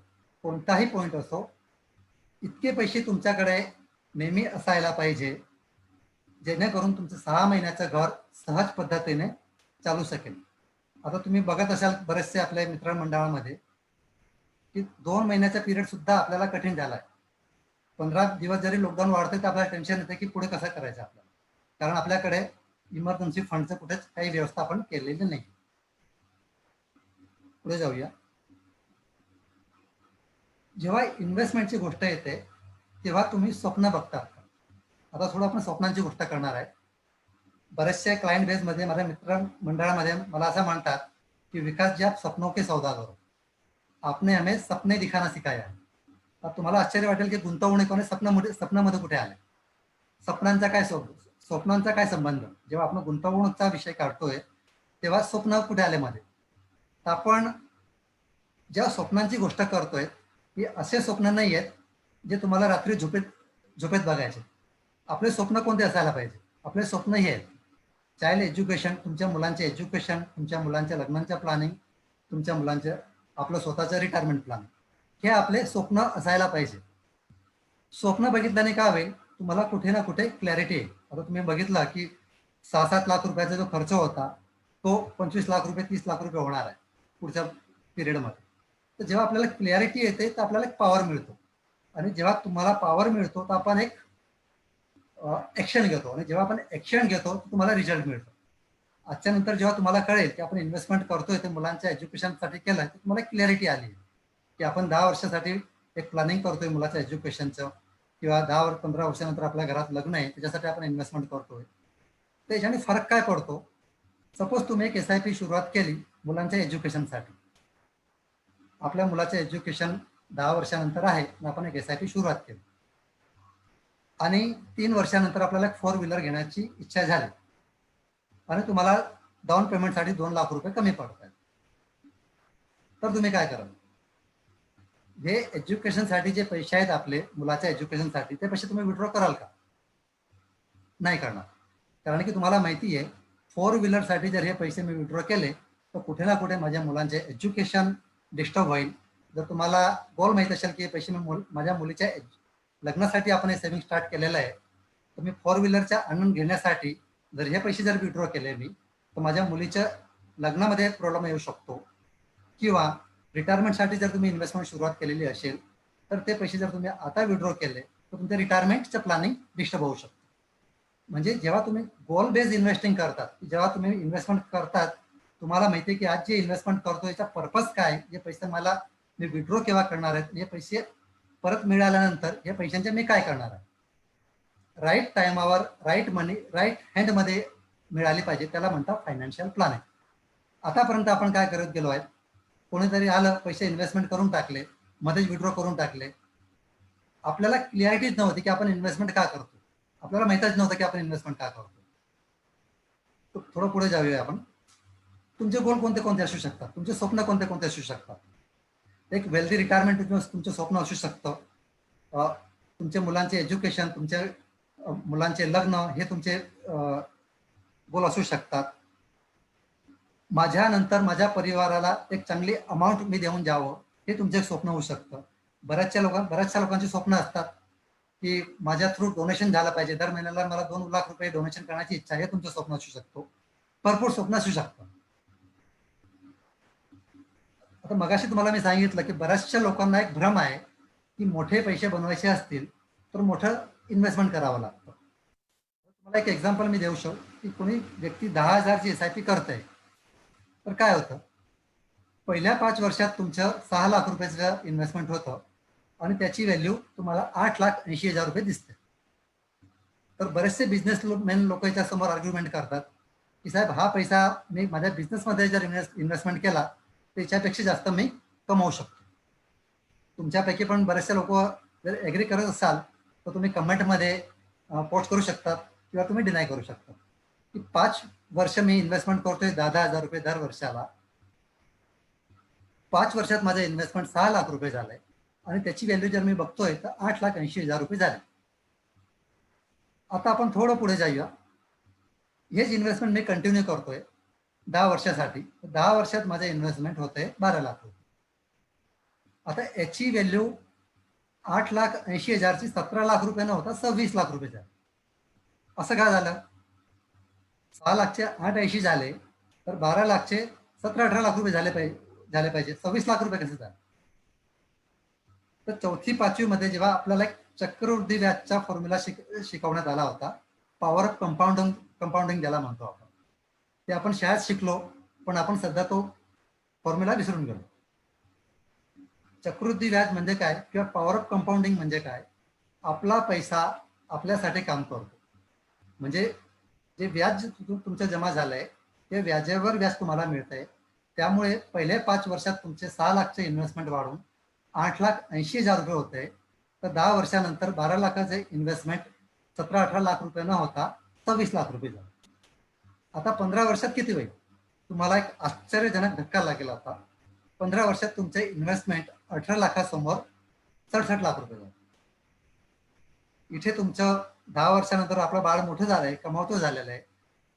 कोणताही पॉईंट असो, इतके पैसे तुमच्याकडे नेहमी असायला पाहिजे जेणेकरून तुमचं 6 महिन्याचं घर सहज पद्धतीने चालू शकेल. आता तुम्ही बघत असाल बरेचसे आपल्या मित्रमंडळामध्ये की 2 महिन्याचा पिरियड सुद्धा आपल्याला कठीण झाला आहे. 15 दिवस जरी लॉकडाऊन वाढते तर आपल्याला टेन्शन येते की पुढे कसं करायचं आपल्याला, कारण आपल्याकडे इमर्जन्सी फंडचं कुठेच काही व्यवस्था आपण केलेली नाही. पुढे जाऊया. जेव्हा इन्व्हेस्टमेंटची गोष्ट येते तेव्हा तुम्ही स्वप्न बघता. आता थोडं आपण स्वप्नांची गोष्ट करणार आहे. बरेचसे क्लायंट बेसमध्ये माझ्या मित्र मंडळामध्ये मला असं म्हणतात की विकास जी आप सपनों के सौदागर, आपने हमें सपने दिखाना सिखाया है. आता तुम्हाला आश्चर्य वाटेल की गुंतवणुकीने स्वप्नामध्ये कुठे आले, स्वप्नांचा काय संबंध? जेव्हा आपण गुंतवणूकचा विषय काढतोय तेव्हा स्वप्न कुठे आले मध्ये? तर आपण ज्या स्वप्नांची गोष्ट करतोय ही असे स्वप्न नाही आहेत जे तुम्हाला रात्री झोपेत बघायचे. आपले स्वप्न कोणते असायला पाहिजे? आपले स्वप्न हे आहेत चाइल्ड एज्युकेशन, तुमच्या मुलांचे एज्युकेशन, तुमच्या मुलांच्या लग्नांच्या प्लॅनिंग, तुमच्या मुलांचं आपलं स्वतःचं रिटायरमेंट प्लॅन, हे आपले स्वप्न असायला पाहिजे. स्वप्न बघितल्याने काय होईल, तुम्हाला कुठे ना कुठे क्लॅरिटी येईल. आता तुम्ही बघितला की 6-7 लाख रुपयाचा जो खर्च होता तो 25 लाख रुपये 30 लाख रुपये होणार आहे पुढच्या पिरियडमध्ये. तर जेव्हा आपल्याला क्लॅरिटी येते तर आपल्याला एक पॉवर मिळतो, आणि जेव्हा तुम्हाला पॉवर मिळतो तर आपण एक ॲक्शन घेतो, आणि जेव्हा आपण ॲक्शन घेतो तर तुम्हाला रिझल्ट मिळतो. आजच्या नंतर जेव्हा तुम्हाला कळेल की आपण इन्व्हेस्टमेंट करतोय ते मुलांच्या एज्युकेशनसाठी केलं, तर तुम्हाला क्लॅरिटी आली की आपण 10 वर्षासाठी एक प्लॅनिंग करतोय मुलाच्या एज्युकेशनचं, किंवा 10-15 वर्षानंतर आपल्या घरात लग्न आहे त्याच्यासाठी आपण इन्व्हेस्टमेंट करतोय. त्याच्याने फरक काय पडतो? सपोज तुम्ही एक SIP सुरुवात केली मुलांच्या एज्युकेशनसाठी, आपल्या मुलाचं एज्युकेशन 10 वर्षानंतर आहे आणि आपण एक SIP सुरुवात केली आणि 3 वर्षानंतर आपल्याला एक 4 व्हीलर घेण्याची इच्छा झाली आणि तुम्हाला डाऊन पेमेंटसाठी 2 लाख रुपये कमी पडत आहेत, तर तुम्ही काय कराल? हे एज्युकेशनसाठी जे पैसे आहेत आपले मुलाच्या एज्युकेशनसाठी, ते पैसे तुम्ही विड्रॉ कराल का? नाही करणार. कारण की तुम्हाला माहिती आहे 4 व्हीलरसाठी जर हे पैसे मी विड्रॉ केले तर कुठे ना कुठे माझ्या मुलांचे एज्युकेशन डिस्टर्ब होईल. जर तुम्हाला गोल माहीत असेल की हे पैसे मी माझ्या मुलीच्या लग्नासाठी आपण हे सेव्हिंग स्टार्ट केलेलं आहे, तर मी 4 व्हीलरच्या आणून घेण्यासाठी जर हे पैसे जर विड्रॉ केले मी, तर माझ्या मुलीच्या लग्नामध्ये प्रॉब्लेम येऊ शकतो. किंवा रिटायरमेंटसाठी जर तुम्ही इन्व्हेस्टमेंट सुरुवात केलेली असेल तर ते पैसे जर तुम्ही आता विड्रॉ केले तर तुमच्या रिटायरमेंटचं प्लॅनिंग डिस्टर्ब होऊ शकतं. म्हणजे जेव्हा तुम्ही गोल बेस्ड इन्व्हेस्टिंग करतात, जेव्हा तुम्ही इन्व्हेस्टमेंट करतात, तुम्हाला माहिती आहे की आज जे इन्व्हेस्टमेंट करतो याचा पर्पज काय, जे पैसे मला मी विड्रॉ केव्हा करणार आहेत, हे पैसे परत मिळाल्यानंतर हे पैशांचे मी काय करणार आहे. राईट टायमावर राईट मनी राईट हँडमध्ये मिळाली पाहिजे, त्याला म्हणतात फायनान्शियल प्लॅनिंग. आतापर्यंत आपण काय करत गेलो आहे, कोणीतरी आलं पैसे इन्व्हेस्टमेंट करून टाकले, मध्येच विड्रॉ करून टाकले, आपल्याला क्लिअरिटीच नव्हती की आपण इन्व्हेस्टमेंट का करतो, आपल्याला माहितच नव्हतं की आपण इन्व्हेस्टमेंट का करतो. थोडं पुढे जाऊया आपण. तुमचे गोल कोणते कोणते असू शकतात, तुमचे स्वप्न कोणते कोणते असू शकतात. एक वेल्दी रिटायरमेंट तुमचं स्वप्न असू शकतं, तुमच्या मुलांचे एज्युकेशन, तुमच्या मुलांचे लग्न, हे तुमचे गोल असू शकतात. माझ्यानंतर माझ्या परिवाराला एक चांगली अमाऊंट मी देऊन जावं, हे तुमचं स्वप्न होऊ शकतं. बऱ्याचशा लोकांची स्वप्न असतात की माझ्या थ्रू डोनेशन झालं पाहिजे, दर महिन्याला मला 2 लाख रुपये डोनेशन करण्याची इच्छा, हे तुमचं स्वप्न असू शकतो. भरपूर स्वप्न असू शकतं. आता मगाशी तुम्हाला मी सांगितलं की बऱ्याचशा लोकांना एक भ्रम आहे की मोठे पैसे बनवायचे असतील तर मोठं इन्व्हेस्टमेंट करावं लागतं. तुम्हाला एक एक्झाम्पल मी देऊ शकतो की कोणी व्यक्ती 10,000ची SIP करते, तर काय होतं, पहिल्या 5 वर्षात तुमचं 6 लाख रुपयाचं इन्व्हेस्टमेंट होतं आणि त्याची व्हॅल्यू तुम्हाला 8,80,000 रुपये दिसते. तर बरेचसे बिझनेसमॅन लोक याच्या समोर आर्ग्युमेंट करतात की साहेब, हा पैसा मी माझ्या बिझनेसमध्ये जर इन्व्हेस्टमेंट केला त्याच्यापेक्षा जास्त मी कमावू शकतो. तुमच्यापैकी पण बरेचसे लोक जर ॲग्री करत असाल तर तुम्ही कमेंटमध्ये पोस्ट करू शकतात किंवा तुम्ही डिनाय करू शकता की 5 वर्ष मी इन्व्हेस्टमेंट करतोय 10,000 रुपये दर वर्षाला, 5 वर्षात माझं इन्व्हेस्टमेंट 6 लाख रुपये झालंय आणि त्याची व्हॅल्यू जर मी बघतोय तर 8,80,000 रुपये झाले. आता आपण थोडं पुढे जाऊया. हेच इन्व्हेस्टमेंट मी कंटिन्यू करतोय 10 वर्षासाठी, 10 वर्षात माझं इन्व्हेस्टमेंट होतंय 12 लाख रुपये. आता याची व्हॅल्यू 8,80,000ची 17 लाख रुपये न होता 26 लाख रुपये झाले. असं काय झालं? 6 लाखचे 8,80 झाले तर 12 लाखचे 17-18 लाख रुपये झाले पाहिजे 26 लाख रुपये कसे झाले? तर 4थी-5वी मध्ये जेव्हा आपल्याला एक चक्रवृद्धी व्याजचा फॉर्म्युला शिकवण्यात आला होता, पॉवर ऑफ कंपाऊंडिंग ज्याला म्हणतो आपण, ते आपण शाळेत शिकलो, पण आपण सध्या तो फॉर्म्युला विसरून गेलो. चक्रवृद्धी व्याज म्हणजे काय किंवा पॉवर ऑफ कंपाऊंडिंग म्हणजे काय? आपला पैसा आपल्यासाठी काम करतो. म्हणजे जे व्याज तुमचं जमा झालंय ते व्याजावर व्याज तुम्हाला मिळतंय. त्यामुळे पहिले 5 वर्षात तुमचे 6 लाखचे इन्व्हेस्टमेंट वाढून 8,80,000 रुपये होते, तर 10 वर्षानंतर 12 लाखाचे इन्व्हेस्टमेंट 17-18 लाख रुपये न होता 26 लाख रुपये झाले. आता 15 वर्षात किती होईल? तुम्हाला एक आश्चर्यजनक धक्का लागेल. आता 15 वर्षात तुमचे इन्व्हेस्टमेंट 18 लाखासमोर 67 लाख रुपये झाले. इथे तुमचं 10 वर्षानंतर आपलं बाळ मोठं झालंय, कमावतो झालेलं आहे,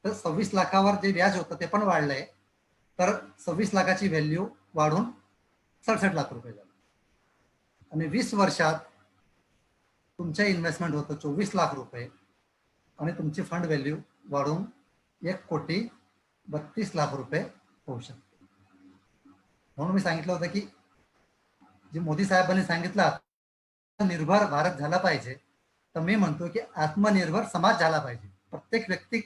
तर 26 लाखावर जे व्याज होतं ते पण वाढलंय, तर 26 लाखाची व्हॅल्यू वाढून 67 लाख रुपये झाले. आणि 20 वर्षात तुमचं इन्व्हेस्टमेंट होतं 24 लाख रुपये आणि तुमची फंड व्हॅल्यू वाढून 1,32,00,000 रुपये होऊ शकते. म्हणून मी सांगितलं होतं की जे मोदी साहेबांनी सांगितलं आत्मनिर्भर भारत झाला पाहिजे, तर मी म्हणतो की आत्मनिर्भर समाज झाला पाहिजे. प्रत्येक व्यक्ती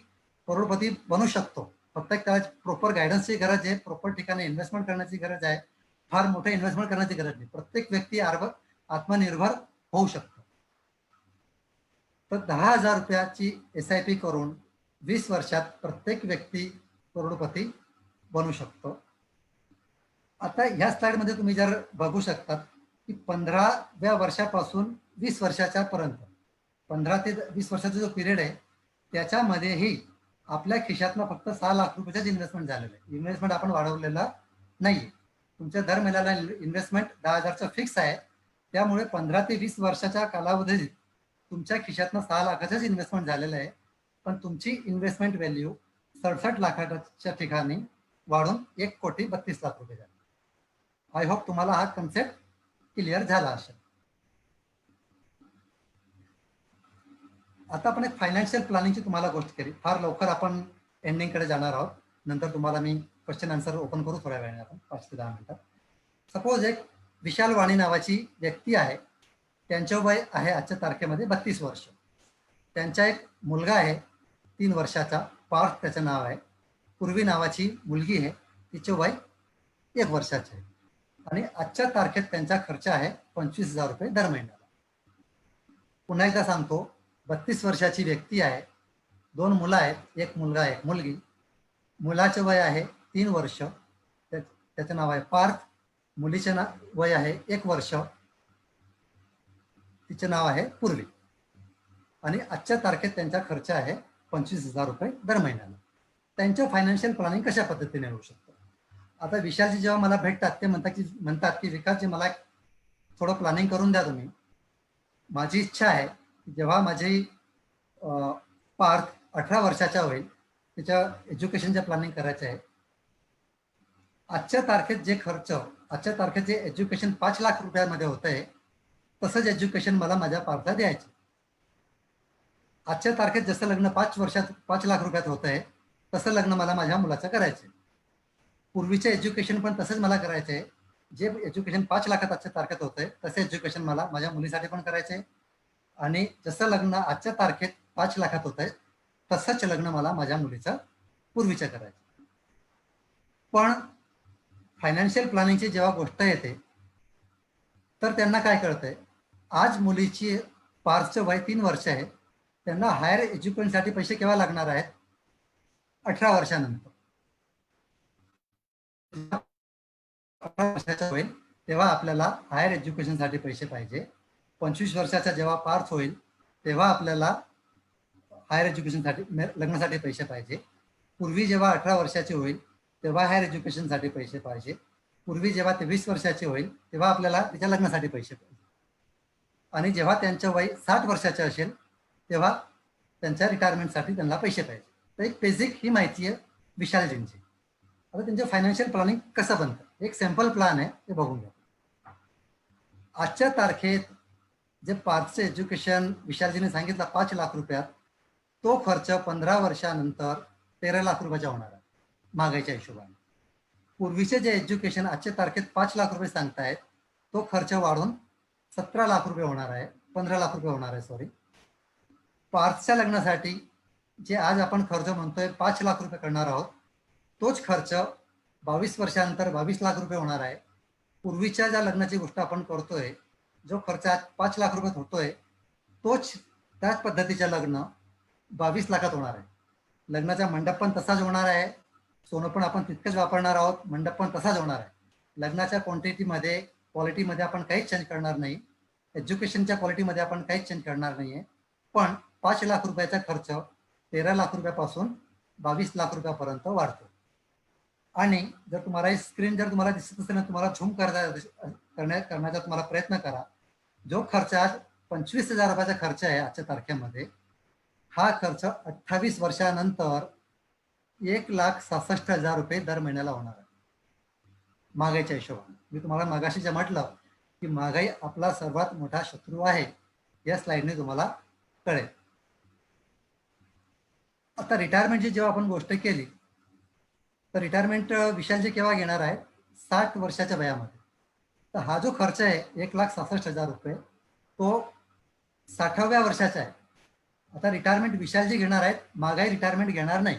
करोडपती बनू शकतो, प्रत्येक त्याला प्रॉपर गायडन्सची गरज आहे, प्रॉपर ठिकाणी इन्व्हेस्टमेंट करण्याची गरज आहे, फार मोठे इन्व्हेस्टमेंट करण्याची गरज नाही. प्रत्येक व्यक्ती आत्मनिर्भर होऊ शकतो. तर 10,000 रुपयाची SIP करून 20 वर्षात प्रत्येक व्यक्ती करोडपती बनू शकतो. आता ह्या स्लाइडमध्ये तुम्ही जर बघू शकतात की 15व्या वर्षापासून 20 वर्षाच्या पर्यंत 15 ते 20 वर्षाचा जो पिरियड आहे त्याच्यामध्येही आपल्या खिशातनं फक्त 6 लाख रुपयाचं इन्व्हेस्टमेंट झालेलं आहे. इन्व्हेस्टमेंट आपण वाढवलेला नाही. तुमच्या दर महिन्याला इन्व्हेस्टमेंट 10,000चं फिक्स आहे. त्यामुळे 15 ते 20 वर्षाच्या कालावधीत तुमच्या खिशातनं 6 लाखाचंच इन्व्हेस्टमेंट झालेलं आहे. पण तुमची इन्व्हेस्टमेंट व्हॅल्यू 67 लाखाच्या ठिकाणी वाढून 1,32,00,000 रुपये झाली. आय होप तुम्हाला हा कन्सेप्ट क्लिअर झाला असेल. आता आपण एक फायनान्शियल प्लॅनिंगची तुम्हाला गोष्ट केली. फार लवकर आपण एंडिंगकडे जाणार आहोत. नंतर तुम्हाला मी क्वेश्चन आन्सर ओपन करू थोड्या वेळाने, आपण 5 ते 10 मिनिटात. सपोज एक विशाल वाणी नावाची व्यक्ती आहे. त्यांचे वय आहे आजच्या तारखेमध्ये 32 वर्ष. त्यांचा एक मुलगा आहे 3 वर्षाचा, पार्थ त्याचं नाव आहे. पूर्वी नावाची मुलगी आहे, तिचे वय 1 वर्षाचे आहे. आणि आजच्या तारखेत त्यांचा खर्च आहे 25,000 रुपये दर महिन्याला. पुन्हा एकदा सांगतो, 32 वर्षाची व्यक्ती आहे, 2 मुलं आहेत, एक मुलगा एक मुलगी. मुलाचे वय आहे 3 वर्ष, त्याचं नाव आहे पार्थ. मुलीचे वय आहे 1 वर्ष, तिचे नाव आहे पूर्वी. आणि आजच्या तारखेत त्यांचा खर्च आहे 25,000 रुपये दर महिन्याला. त्यांचं फायनान्शियल प्लॅनिंग कशा पद्धतीने होऊ शकतं? आता विशालजी जेव्हा मला भेटतात ते म्हणतात की विकासजी, मला थोडं प्लॅनिंग करून द्या तुम्ही. माझी इच्छा आहे जेव्हा माझी पार्थ 18 वर्षाचा होईल त्याच्या एज्युकेशनचं प्लॅनिंग करायचं आहे. आजच्या तारखेत जे एज्युकेशन 5 लाख रुपयामध्ये होत आहे तसंच एज्युकेशन मला माझ्या पार्थला द्यायचं. आजच्या तारखेत जसं लग्न 5 लाख रुपयात होत आहे तसं लग्न मला माझ्या मुलाचं करायचं. पूर्वीचे एज्युकेशन पण तसंच मला करायचं आहे. जे एज्युकेशन 5 लाखात आजच्या तारखेत होत आहे तसं एज्युकेशन मला माझ्या मुलीसाठी पण करायचं आहे. आणि जसं लग्न आजच्या तारखेत 5 लाखात होत आहे तसंच लग्न मला माझ्या मुलीचं पूर्वीचं करायचं. पण फायनान्शियल प्लॅनिंगची जेव्हा गोष्ट येते तर त्यांना काय कळतंय, आज मुलीची पार्थचं वय 3 वर्ष आहे, त्यांना हायर एज्युकेशनसाठी पैसे केव्हा लागणार आहेत? 18 वर्षानंतर. 18 वर्षाचा होईल तेव्हा आपल्याला हायर एज्युकेशनसाठी पैसे पाहिजे. 25 वर्षाचा जेव्हा पार्थ होईल तेव्हा आपल्याला हायर एज्युकेशनसाठी लग्नासाठी पैसे पाहिजे. पूर्वी जेव्हा 18 वर्षाची होईल तेव्हा हायर एज्युकेशनसाठी पैसे पाहिजे. पूर्वी जेव्हा ते 20 वर्षाची होईल तेव्हा आपल्याला तिच्या लग्नासाठी पैसे पाहिजे. आणि जेव्हा त्यांचं वय 60 वर्षाचे असेल तेव्हा त्यांच्या रिटायरमेंटसाठी त्यांना पैसे पाहिजे. तर एक बेसिक ही माहिती आहे विशालजींची. आता त्यांचं फायनान्शियल प्लॅनिंग कसं बनतं, एक सिंपल प्लॅन आहे, ते बघून घ्या. आजच्या तारखेत जे पार्थचं एज्युकेशन विशालजीने सांगितलं 5 लाख रुपयात, तो खर्च 15 वर्षानंतर 13 लाख रुपयाचा होणार आहे महागाईच्या हिशोबाने. पूर्वीचे जे एज्युकेशन आजच्या तारखेत 5 लाख रुपये सांगतायत तो खर्च वाढून 17 लाख रुपये होणार आहे, 15 लाख रुपये होणार आहे सॉरी. पार्थच्या लग्नासाठी जे आज आपण खर्च म्हणतोय 5 लाख रुपये करणार आहोत, तोच खर्च 22 वर्षानंतर 22 लाख रुपये होणार आहे. पूर्वीच्या ज्या लग्नाची गोष्ट आपण करतोय, जो खर्च आज 5 लाख रुपयात होतोय त्याच पद्धतीचं लग्न 22 लाखात होणार आहे. लग्नाचा मंडप पण तसाच होणार आहे, सोनं पण आपण तितकंच वापरणार आहोत, मंडप पण तसाच होणार आहे. लग्नाच्या क्वांटिटीमध्ये क्वालिटीमध्ये आपण काहीच चेंज करणार नाही, एज्युकेशनच्या क्वालिटीमध्ये आपण काहीच चेंज करणार नाही आहे. पण 5 लाख रुपयाचा खर्च 13 लाख रुपयापासून 22 लाख रुपयापर्यंत वाढतो. आणि जर तुम्हाला स्क्रीन जर तुम्हाला दिसत असेल ना, तुम्हाला झूम करण्याचा तुम्हाला प्रयत्न करा. जो खर्च आज 25,000 रुपयाचा खर्च आहे आजच्या तारखेमध्ये, हा खर्च 28 वर्षानंतर 1,66,000 रुपये दर महिन्याला होणार आहे महागाईच्या हिशोबाने. मी तुम्हाला मागाशी जे म्हटलं की महागाई आपला सर्वात मोठा शत्रू आहे, या स्लाइडने तुम्हाला कळेल. आता रिटायरमेंटची जेव्हा आपण गोष्ट केली तर रिटायरमेंट विशालजी केव्हा घेणार आहे? 60 वर्षाच्या वयामध्ये. तर हा जो खर्च आहे 1,66,000 रुपये, तो 60व्या वर्षाचा आहे. आता रिटायरमेंट विशालजी घेणार आहेत, महागाई रिटायरमेंट घेणार नाही.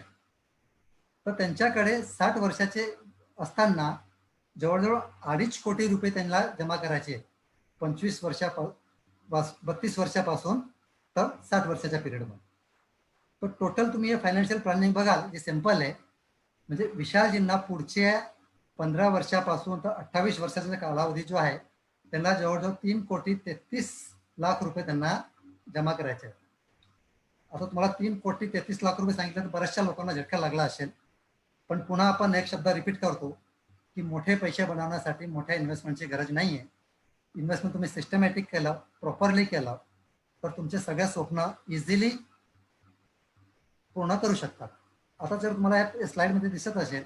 तर त्यांच्याकडे 60 वर्षाचे असताना जवळजवळ 2.5 कोटी रुपये त्यांना जमा करायचे 32 वर्षापासून तर 60 वर्षाच्या पिरियडमध्ये. तर टोटल तुम्ही हे फायनान्शियल प्लॅनिंग बघाल, जे सिंपल आहे. म्हणजे विशालजींना पुढच्या 15 वर्षापासून तर 28 वर्षाचा कालावधी जो आहे त्यांना जवळजवळ 3,33,00,000 रुपये त्यांना जमा करायचे आहेत. आता तुम्हाला 3,33,00,000 रुपये सांगितलं तर बऱ्याचशा लोकांना झटका लागला असेल, पण पुन्हा आपण एक शब्द रिपीट करतो की मोठे पैसे बनवण्यासाठी मोठ्या इन्व्हेस्टमेंटची गरज नाही आहे. इन्व्हेस्टमेंट तुम्ही सिस्टमॅटिक केलं, प्रॉपरली केलं तर तुमचे सगळे स्वप्न इझिली पूर्ण करू शकतात. आता जर तुम्हाला या स्लाइडमध्ये दिसत असेल,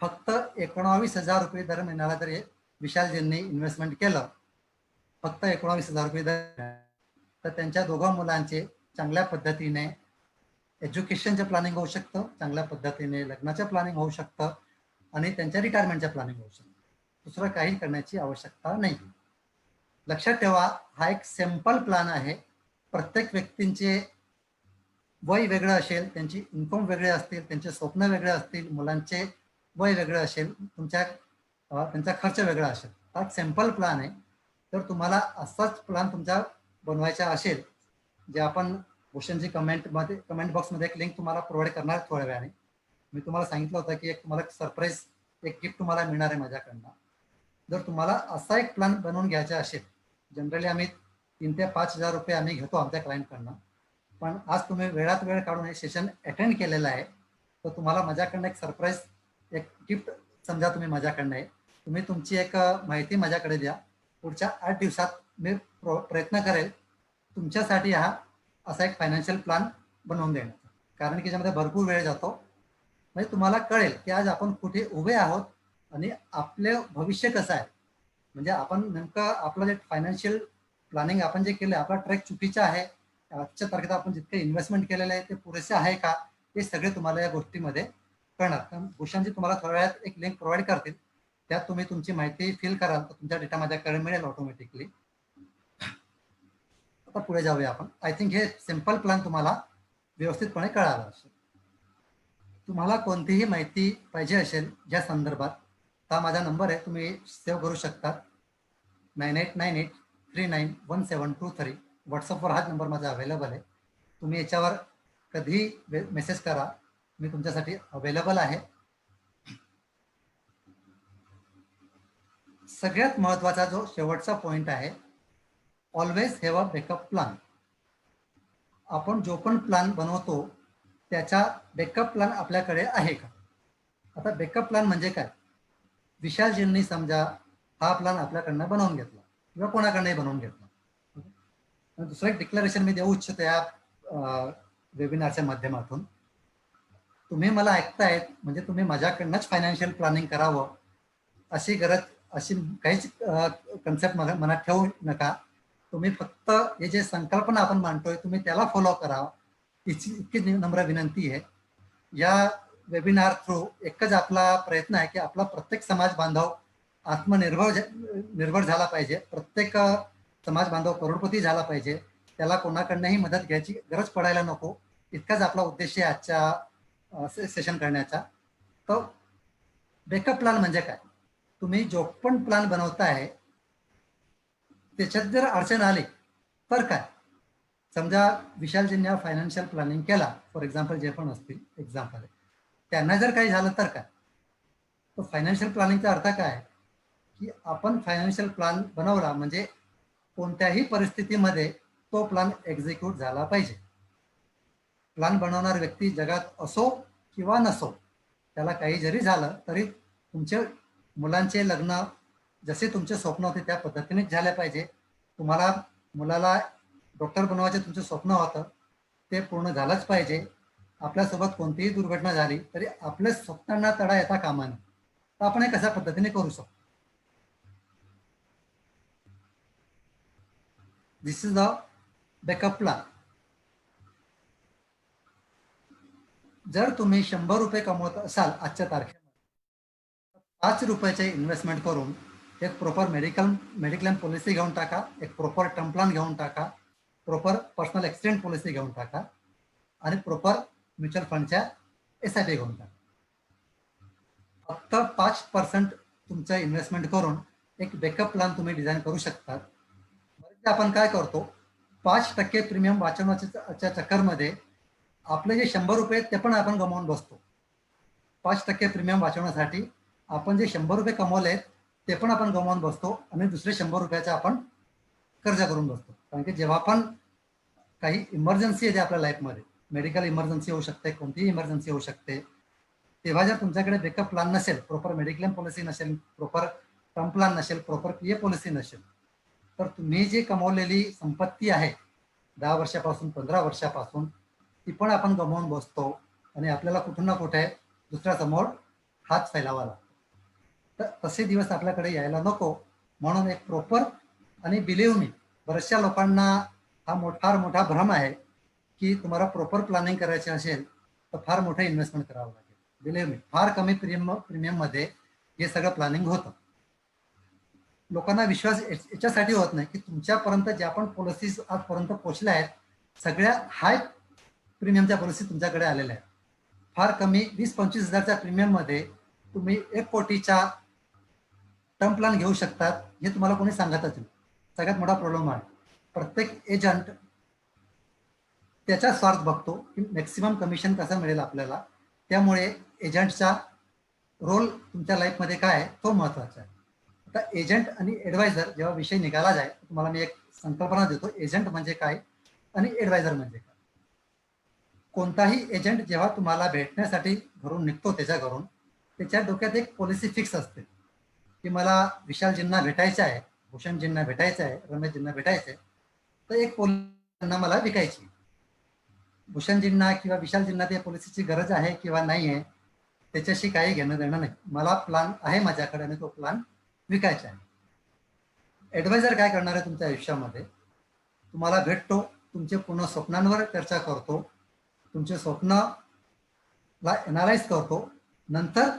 फक्त 19,000 रुपये दर महिन्याला जर विशालजींनी इन्व्हेस्टमेंट केलं, फक्त 19,000 रुपये दर, तर त्यांच्या दोघं मुलांचे चांगल्या पद्धतीने एज्युकेशनचं प्लॅनिंग होऊ शकतं, चांगल्या पद्धतीने लग्नाचं प्लॅनिंग होऊ शकतं आणि त्यांच्या रिटायरमेंटचं प्लॅनिंग होऊ शकतं. दुसरं काही करण्याची आवश्यकता नाही. लक्षात ठेवा, हा एक सिंपल प्लॅन आहे. प्रत्येक व्यक्तींचे वय वेगळं असेल, त्यांची इन्कम वेगळे असतील, त्यांचे स्वप्न वेगळे असतील, मुलांचे वय वेगळं असेल, त्यांचा खर्च वेगळा असेल. हा सिंपल प्लॅन आहे. तर तुम्हाला असाच प्लॅन तुमचा बनवायचा असेल, जे आपण भूषणजी कमेंट बॉक्समध्ये एक लिंक तुम्हाला प्रोव्हाइड करणार थोड्या वेळाने. मी तुम्हाला सांगितलं होतं की तुम्हाला सरप्राईज एक गिफ्ट तुम्हाला मिळणार आहे माझ्याकडनं. जर तुम्हाला असा एक प्लॅन बनवून घ्यायचा असेल, जनरली आम्ही 3,000 ते 5,000 रुपये आम्ही घेतो आमच्या क्लायंटकडनं, पण आज तुम्ही वेळात वेळ काढून हे सेशन अटेंड केलेलं आहे, तर तुम्हाला माझ्याकडनं एक सरप्राईज एक गिफ्ट समजा तुम्ही माझ्याकडनं आहे. तुम्ही तुमची एक माहिती माझ्याकडे द्या. पुढच्या 8 दिवसात मी प्रयत्न करेल तुमच्यासाठी हा असा एक फायनान्शियल प्लॅन बनवून देण्याचा. कारण की ज्यामध्ये भरपूर वेळ जातो, म्हणजे तुम्हाला कळेल की आज आपण कुठे उभे आहोत आणि आपले भविष्य कसं आहे. म्हणजे आपण नेमकं आपलं जे फायनान्शियल प्लॅनिंग आपण जे केलं, आपला ट्रॅक चुकीचा आहे, आजच्या तारखेत आपण जितके इन्व्हेस्टमेंट केलेले आहे ते पुरेसे आहे का, हे सगळे तुम्हाला या गोष्टीमध्ये कळणार. तर भूषणजी तुम्हाला थोड्या वेळात एक लिंक प्रोव्हाइड करतील, त्यात तुम्ही तुमची माहिती फिल कराल तर तुमचा डेटा माझ्याकडे मिळेल ऑटोमॅटिकली. आता पुढे जाऊया आपण. आय थिंक हे सिंपल प्लॅन तुम्हाला व्यवस्थितपणे कळाला असेल. तुम्हाला कोणतीही माहिती पाहिजे असेल या संदर्भात, हा माझा नंबर आहे, तुम्ही सेव्ह करू शकता. 9898391723. व्हॉट्सअपवर हाच नंबर माझा अवेलेबल आहे. तुम्ही याच्यावर कधीही मेसेज करा, मी तुमच्यासाठी अवेलेबल आहे. सगळ्यात महत्त्वाचा जो शेवटचा पॉईंट आहे, always have a backup plan. आपण जो पण प्लॅन बनवतो त्याचा बॅकअप प्लॅन आपल्याकडे आहे का. आता बॅकअप प्लॅन म्हणजे काय, विशालजींनी समजा हा प्लॅन आपल्याकडनं बनवून घेतला किंवा कोणाकडनंही बनवून घेतला. दुसरं एक डिक्लेरेशन मी देऊ इच्छितो या वेबिनारच्या माध्यमातून. तुम्ही मला ऐकतायत म्हणजे तुम्ही माझ्याकडनंच फायनान्शियल प्लॅनिंग करावं अशी गरज, अशी काहीच कन्सेप्ट मनात ठेवू नका. तुम्ही फक्त हे जे संकल्पना आपण मांडतोय तुम्ही त्याला फॉलो करा, इतकी नम्र विनंती आहे. या वेबिनार थ्रू एकच आपला प्रयत्न आहे की आपला प्रत्येक समाज बांधव निर्भर झाला पाहिजे, प्रत्येक समाज बांधव करोडपती झाला पाहिजे, त्याला कोणाकडनंही मदत घ्यायची गरज पडायला नको, इतकाच आपला उद्देश आहे आजच्या सेशन करण्याचा. तर बॅकअप प्लॅन म्हणजे काय, तुम्ही जो पण प्लॅन बनवताय त्याच्यात जर अडचण आली तर काय. समजा विशालजींनी फायनान्शियल प्लॅनिंग केला, फॉर एक्झाम्पल जे पण असतील एक्झाम्पल, त्यांना जर काही झालं तर काय. तर फायनान्शियल प्लॅनिंगचा अर्थ काय आहे की आपण फायनान्शियल प्लॅन बनवला म्हणजे कोणत्याही परिस्थितीमध्ये तो प्लॅन एक्झिक्यूट झाला पाहिजे. प्लॅन बनवणारी व्यक्ती जगात असो किंवा नसो, त्याला काही जरी झालं तरी तुमचे मुलांचे लग्न जसे तुमचे स्वप्न होते त्या पद्धतीनेच झाले पाहिजे. तुम्हाला मुलाला डॉक्टर बनवायचे तुमचं स्वप्न होतं ते पूर्ण झालंच पाहिजे. आपल्यासोबत कोणतीही दुर्घटना झाली तरी आपल्या स्वप्नांना तडा येता कामा नये. तर आपण हे कशा पद्धतीने करू शकतो. दिस इज द बॅकअप प्लॅन. जर तुम्ही 100 रुपये कमवत असाल आजच्या तारखेमध्ये, 5 रुपयाचे इन्व्हेस्टमेंट करून एक प्रॉपर मेडिक्लेम पॉलिसी घेऊन टाका, एक प्रॉपर टर्म प्लॅन घेऊन टाका, प्रॉपर पर्सनल ॲक्सिडेंट पॉलिसी घेऊन टाका आणि प्रॉपर म्युच्युअल फंडच्या SIP घेऊन टाका. फक्त 5% तुमचं इन्व्हेस्टमेंट करून एक बॅकअप प्लॅन तुम्ही डिझाईन करू शकता. आपण काय करतो, 5% प्रीमियम वाचवण्याच्या चक्करमध्ये आपले जे 100 रुपये ते पण आपण गमावून बसतो. 5% प्रीमियम वाचवण्यासाठी आपण जे 100 रुपये कमवले आहेत ते पण आपण गमावून बसतो आणि दुसरे 100 रुपयाचा आपण कर्ज करून बसतो. कारण की जेव्हा पण काही इमर्जन्सी येते आपल्या लाईफमध्ये, मेडिकल इमर्जन्सी होऊ शकते, कोणतीही इमर्जन्सी होऊ शकते, तेव्हा जर तुमच्याकडे बेकअप प्लॅन नसेल, प्रॉपर मेडिक्लेम पॉलिसी नसेल, प्रॉपर टर्म प्लॅन नसेल, प्रॉपर पीए पॉलिसी नसेल, तर तुम्ही जी कमवलेली संपत्ती आहे 10 वर्षापासून 15 वर्षापासून ती पण आपण गमावून बसतो आणि आपल्याला कुठून ना कुठे दुसऱ्यासमोर हात फैलावा लागतो. तर तसे दिवस आपल्याकडे यायला नको म्हणून एक प्रॉपर, आणि बिलीव्ह मी, बऱ्याचशा लोकांना हा फार मोठा भ्रम आहे की तुम्हाला प्रॉपर प्लॅनिंग करायचे असेल तर फार मोठं इन्व्हेस्टमेंट करावं लागेल. बिलीव्ह मी, फार कमी प्रीमियम मध्ये हे सगळं प्लॅनिंग होतं. लोकांना विश्वास याच्यासाठी होत नाही की तुमच्यापर्यंत ज्या पण पॉलिसीज आजपर्यंत पोहोचल्या आहेत सगळ्या हाय प्रीमियमच्या पॉलिसी तुमच्याकडे आलेल्या आहेत. फार कमी 20-25 हजारच्या प्रीमियम मध्ये तुम्ही 1 कोटीचा टर्म प्लॅन घेऊ शकतात हे तुम्हाला कोणी सांगतच नाही. सगळ्यात मोठा प्रॉब्लेम आहे प्रत्येक एजंट त्याचा स्वार्थ बघतो की मॅक्सिमम कमिशन कसं मिळेल आपल्याला. त्यामुळे एजंटचा रोल तुमच्या लाईफमध्ये काय आहे तो महत्वाचा आहे. आता एजंट आणि ॲडवायझर जेव्हा विषय निघाला जाय तुम्हाला मी एक संकल्पना देतो, एजंट म्हणजे काय आणि ॲडवायझर म्हणजे काय. कोणताही एजंट जेव्हा तुम्हाला भेटण्यासाठी घरून निघतो त्याच्या घरून, त्याच्या डोक्यात एक पॉलिसी फिक्स असते की मला विशालजींना भेटायचं आहे, भूषणजींना भेटायचं आहे, रमेशजींना भेटायचं आहे, तर एक पॉलिसी मला विकायची. भूषणजींना किंवा विशालजींना त्या पॉलिसीची गरज आहे किंवा नाही आहे त्याच्याशी काही घेणं देणं नाही. मला प्लॅन आहे माझ्याकडे आणि तो प्लॅन विकायचा आहे. ॲडवायझर काय करणार आहे तुमच्या आयुष्यामध्ये, तुम्हाला भेटतो, तुमचे पूर्ण स्वप्नांवर चर्चा करतो, तुमचे स्वप्नला एनालाइज करतो, नंतर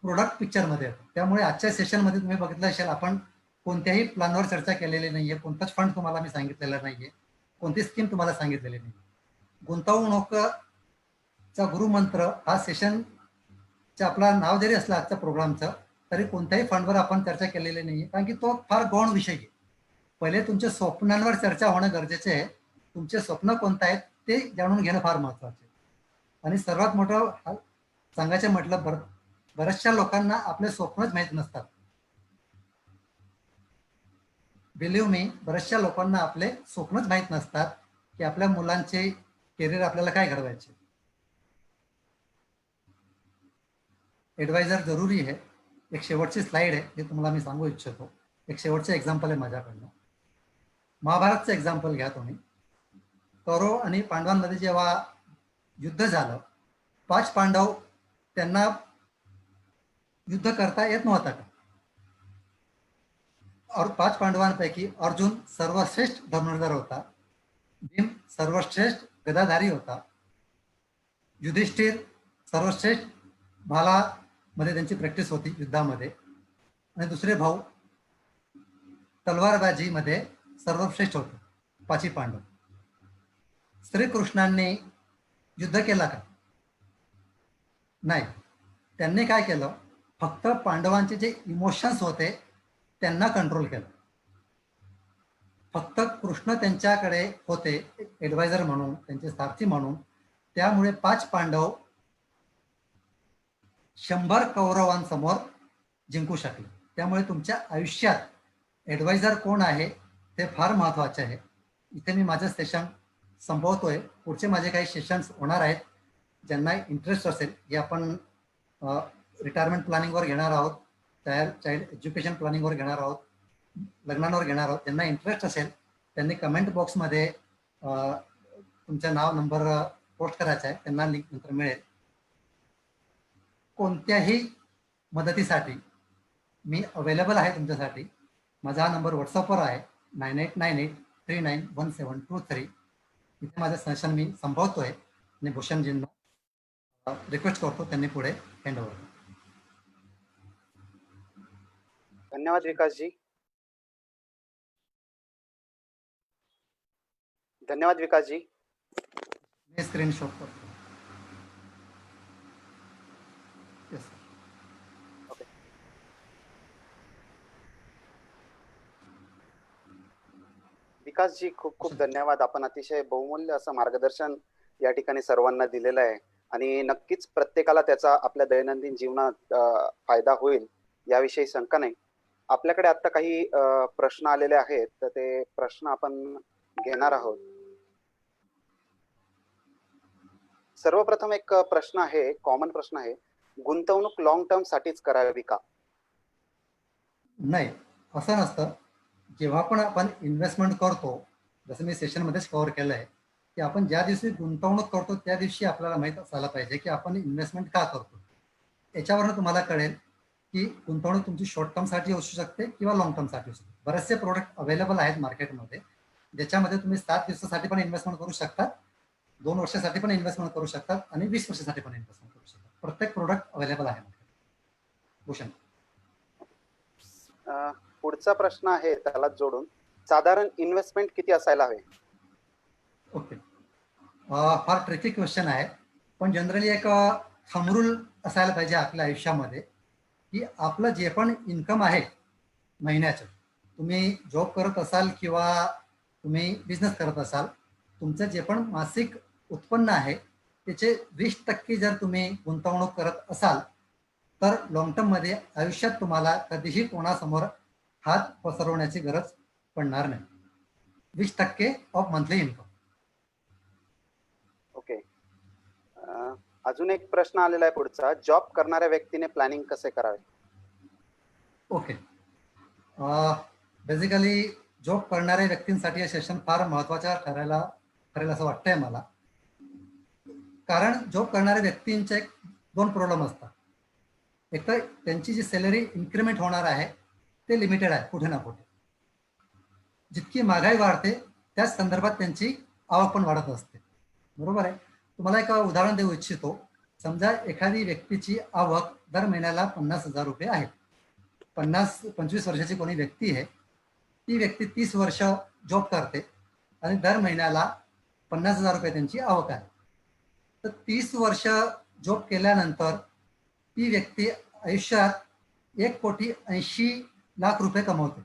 प्रोडक्ट पिक्चरमध्ये येतो. त्यामुळे आजच्या सेशनमध्ये तुम्ही बघितलं असेल आपण कोणत्याही प्लॅनवर चर्चा केलेली नाहीये, कोणताच फंड तुम्हाला मी सांगितलेला नाहीये, कोणती स्कीम तुम्हाला सांगितलेली नाही. गुंतवणूकचा गुरुमंत्र हा सेशनचा आपला नाव जरी असलं आजच्या प्रोग्रामचं तरी कोणत्याही फंडवर आपण चर्चा केलेली नाहीये, कारण की तो फार गौण विषय आहे. पहिले तुमच्या स्वप्नांवर चर्चा होणं गरजेचे आहे. तुमचे स्वप्न कोणतं आहेत ते जाणून घेणं फार महत्वाचे आहे. आणि सर्वात मोठं सांगायचं म्हटलं, बऱ्याचशा लोकांना आपले स्वप्नच माहीत नसतात. बिलीव्ह मी, बऱ्याचशा लोकांना आपले स्वप्नच माहीत नसतात की आपल्या मुलांचे करिअर आपल्याला काय घडवायचे. ॲडवायझर जरुरी आहे. एक शेवटची स्लाइड आहे जे तुम्हाला मी सांगू इच्छितो. एक शेवटचं एक्झाम्पल आहे माझ्याकडनं. महाभारतचं एक्झाम्पल घ्या तुम्ही. कौरव आणि पांडवांमध्ये जेव्हा युद्ध झालं, 5 पांडव त्यांना युद्ध करता येत नव्हता का. और 5 पांडवांपैकी अर्जुन सर्वश्रेष्ठ धनुर्धर होता, भीम सर्वश्रेष्ठ गदाधारी होता, युधिष्ठिर सर्वश्रेष्ठ भालामध्ये त्यांची प्रॅक्टिस होती युद्धामध्ये, आणि दुसरे भाऊ तलवारबाजीमध्ये सर्वश्रेष्ठ होते. 5 पांडव. श्रीकृष्णांनी युद्ध केला का? नाही. त्यांनी काय केलं, फक्त पांडवांचे जे इमोशन्स होते त्यांना कंट्रोल केलं. फक्त कृष्ण त्यांच्याकडे होते ॲडवायझर म्हणून, त्यांचे सारथी म्हणून. त्यामुळे 5 पांडव 100 कौरवांसमोर जिंकू शकले. त्यामुळे तुमच्या आयुष्यात ॲडवायझर कोण आहे ते फार महत्त्वाचे आहे. इथे मी माझं सेशन संपवतोय. पुढचे माझे काही सेशन्स होणार आहेत. ज्यांना इंटरेस्ट असेल हे आपण रिटायरमेंट प्लॅनिंगवर घेणार आहोत, चाइल्ड एज्युकेशन प्लॅनिंगवर घेणार आहोत, लग्नांवर घेणार आहोत. ज्यांना इंटरेस्ट असेल त्यांनी कमेंट बॉक्समध्ये तुमचं नाव, नंबर पोस्ट करायचा आहे, त्यांना लिंक नंतर मिळेल. कोणत्याही मदतीसाठी मी अवेलेबल आहे तुमच्यासाठी. माझा हा नंबर व्हॉट्सअपवर आहे, 9898391723. इथे माझं सेशन मी संपवतोय आणि भूषणजींना रिक्वेस्ट करतो त्यांनी पुढे हँड ओव्हर. धन्यवाद विकासजी. धन्यवाद विकासजी. मी स्क्रीन शॉट करतो. येस. ओके. विकासजी खूप खूप धन्यवाद. आपण अतिशय बहुमूल्य असं मार्गदर्शन या ठिकाणी सर्वांना दिलेलं आहे आणि नक्कीच प्रत्येकाला त्याचा आपल्या दैनंदिन जीवनात फायदा होईल याविषयी शंका नाही. आपल्याकडे आता काही प्रश्न आलेले आहेत, तर ते प्रश्न आपण घेणार आहोत. सर्वप्रथम एक प्रश्न आहे, कॉमन प्रश्न आहे, गुंतवणूक लाँग टर्म साठीच करावी का? नाही, असं नसतं. जेव्हा पण आपण इन्व्हेस्टमेंट करतो, जसं मी सेशनमध्येच कव्हर केलं आहे, की आपण ज्या दिवशी गुंतवणूक करतो त्या दिवशी आपल्याला माहीत असायला पाहिजे की आपण इन्व्हेस्टमेंट का करतो. याच्यावरून तुम्हाला कळेल की गुंतवणूक तुमची शॉर्ट टर्मसाठी असू शकते किंवा लाँग टर्मसाठी असू शकते. बरेचसे प्रोडक्ट अवेलेबल आहेत मार्केटमध्ये, ज्याच्यामध्ये तुम्ही 7 दिवसासाठी पण इन्व्हेस्टमेंट करू शकता, 2 वर्षासाठी पण इन्व्हेस्टमेंट करू शकतात आणि 20 वर्षासाठी पण इन्व्हेस्टमेंट करू शकतात. प्रत्येक प्रोडक्ट अवेलेबल आहे मार्केट. भूषण. पुढचा प्रश्न आहे त्याला जोडून, साधारण इन्व्हेस्टमेंट किती असायला हवे? ओके. फार ट्रिकी क्वेश्चन आहे, पण जनरली एक थंब रूल असायला पाहिजे आपल्या आयुष्यामध्ये, की आपलं जे पण इन्कम आहे महिन्याचं, तुम्ही जॉब करत असाल किंवा तुम्ही बिझनेस करत असाल, तुमचं जे पण मासिक उत्पन्न आहे त्याचे 20% जर तुम्ही गुंतवणूक करत असाल तर लॉंग टर्ममध्ये आयुष्यात तुम्हाला कधीही कोणासमोर हात पसरवण्याची गरज पडणार नाही. 20% ऑफ मंथली इन्कम. ओके. अजून एक प्रश्न आलेला आहे पुढचा, जॉब करणाऱ्या व्यक्तीने प्लॅनिंग कसे करावे? ओके. बेसिकली जॉब करणाऱ्या व्यक्तींसाठी हे सेशन फार महत्त्वाचं ठरेल असं वाटतंय मला. कारण जॉब करणाऱ्या व्यक्तींचे 2 प्रॉब्लेम असतात. एक तर त्यांची जी सॅलरी इन्क्रिमेंट होणार आहे ते लिमिटेड आहे कुठे ना कुठे. जितकी महागाई वाढते त्याच संदर्भात त्यांची आवक पण वाढत असते. बरोबर आहे. तुम्हाला एक उदाहरण देऊ इच्छितो. समजा एखादी व्यक्तीची आवक दर महिन्याला 50,000 रुपये आहे. 25 वर्षाची कोणी व्यक्ती आहे, ती व्यक्ती 30 वर्ष जॉब करते आणि दर महिन्याला 50,000 रुपये त्यांची आवक आहे. तर 30 वर्ष जॉब केल्यानंतर ती व्यक्ती आयुष्यात 1,80,00,000 रुपये कमवते.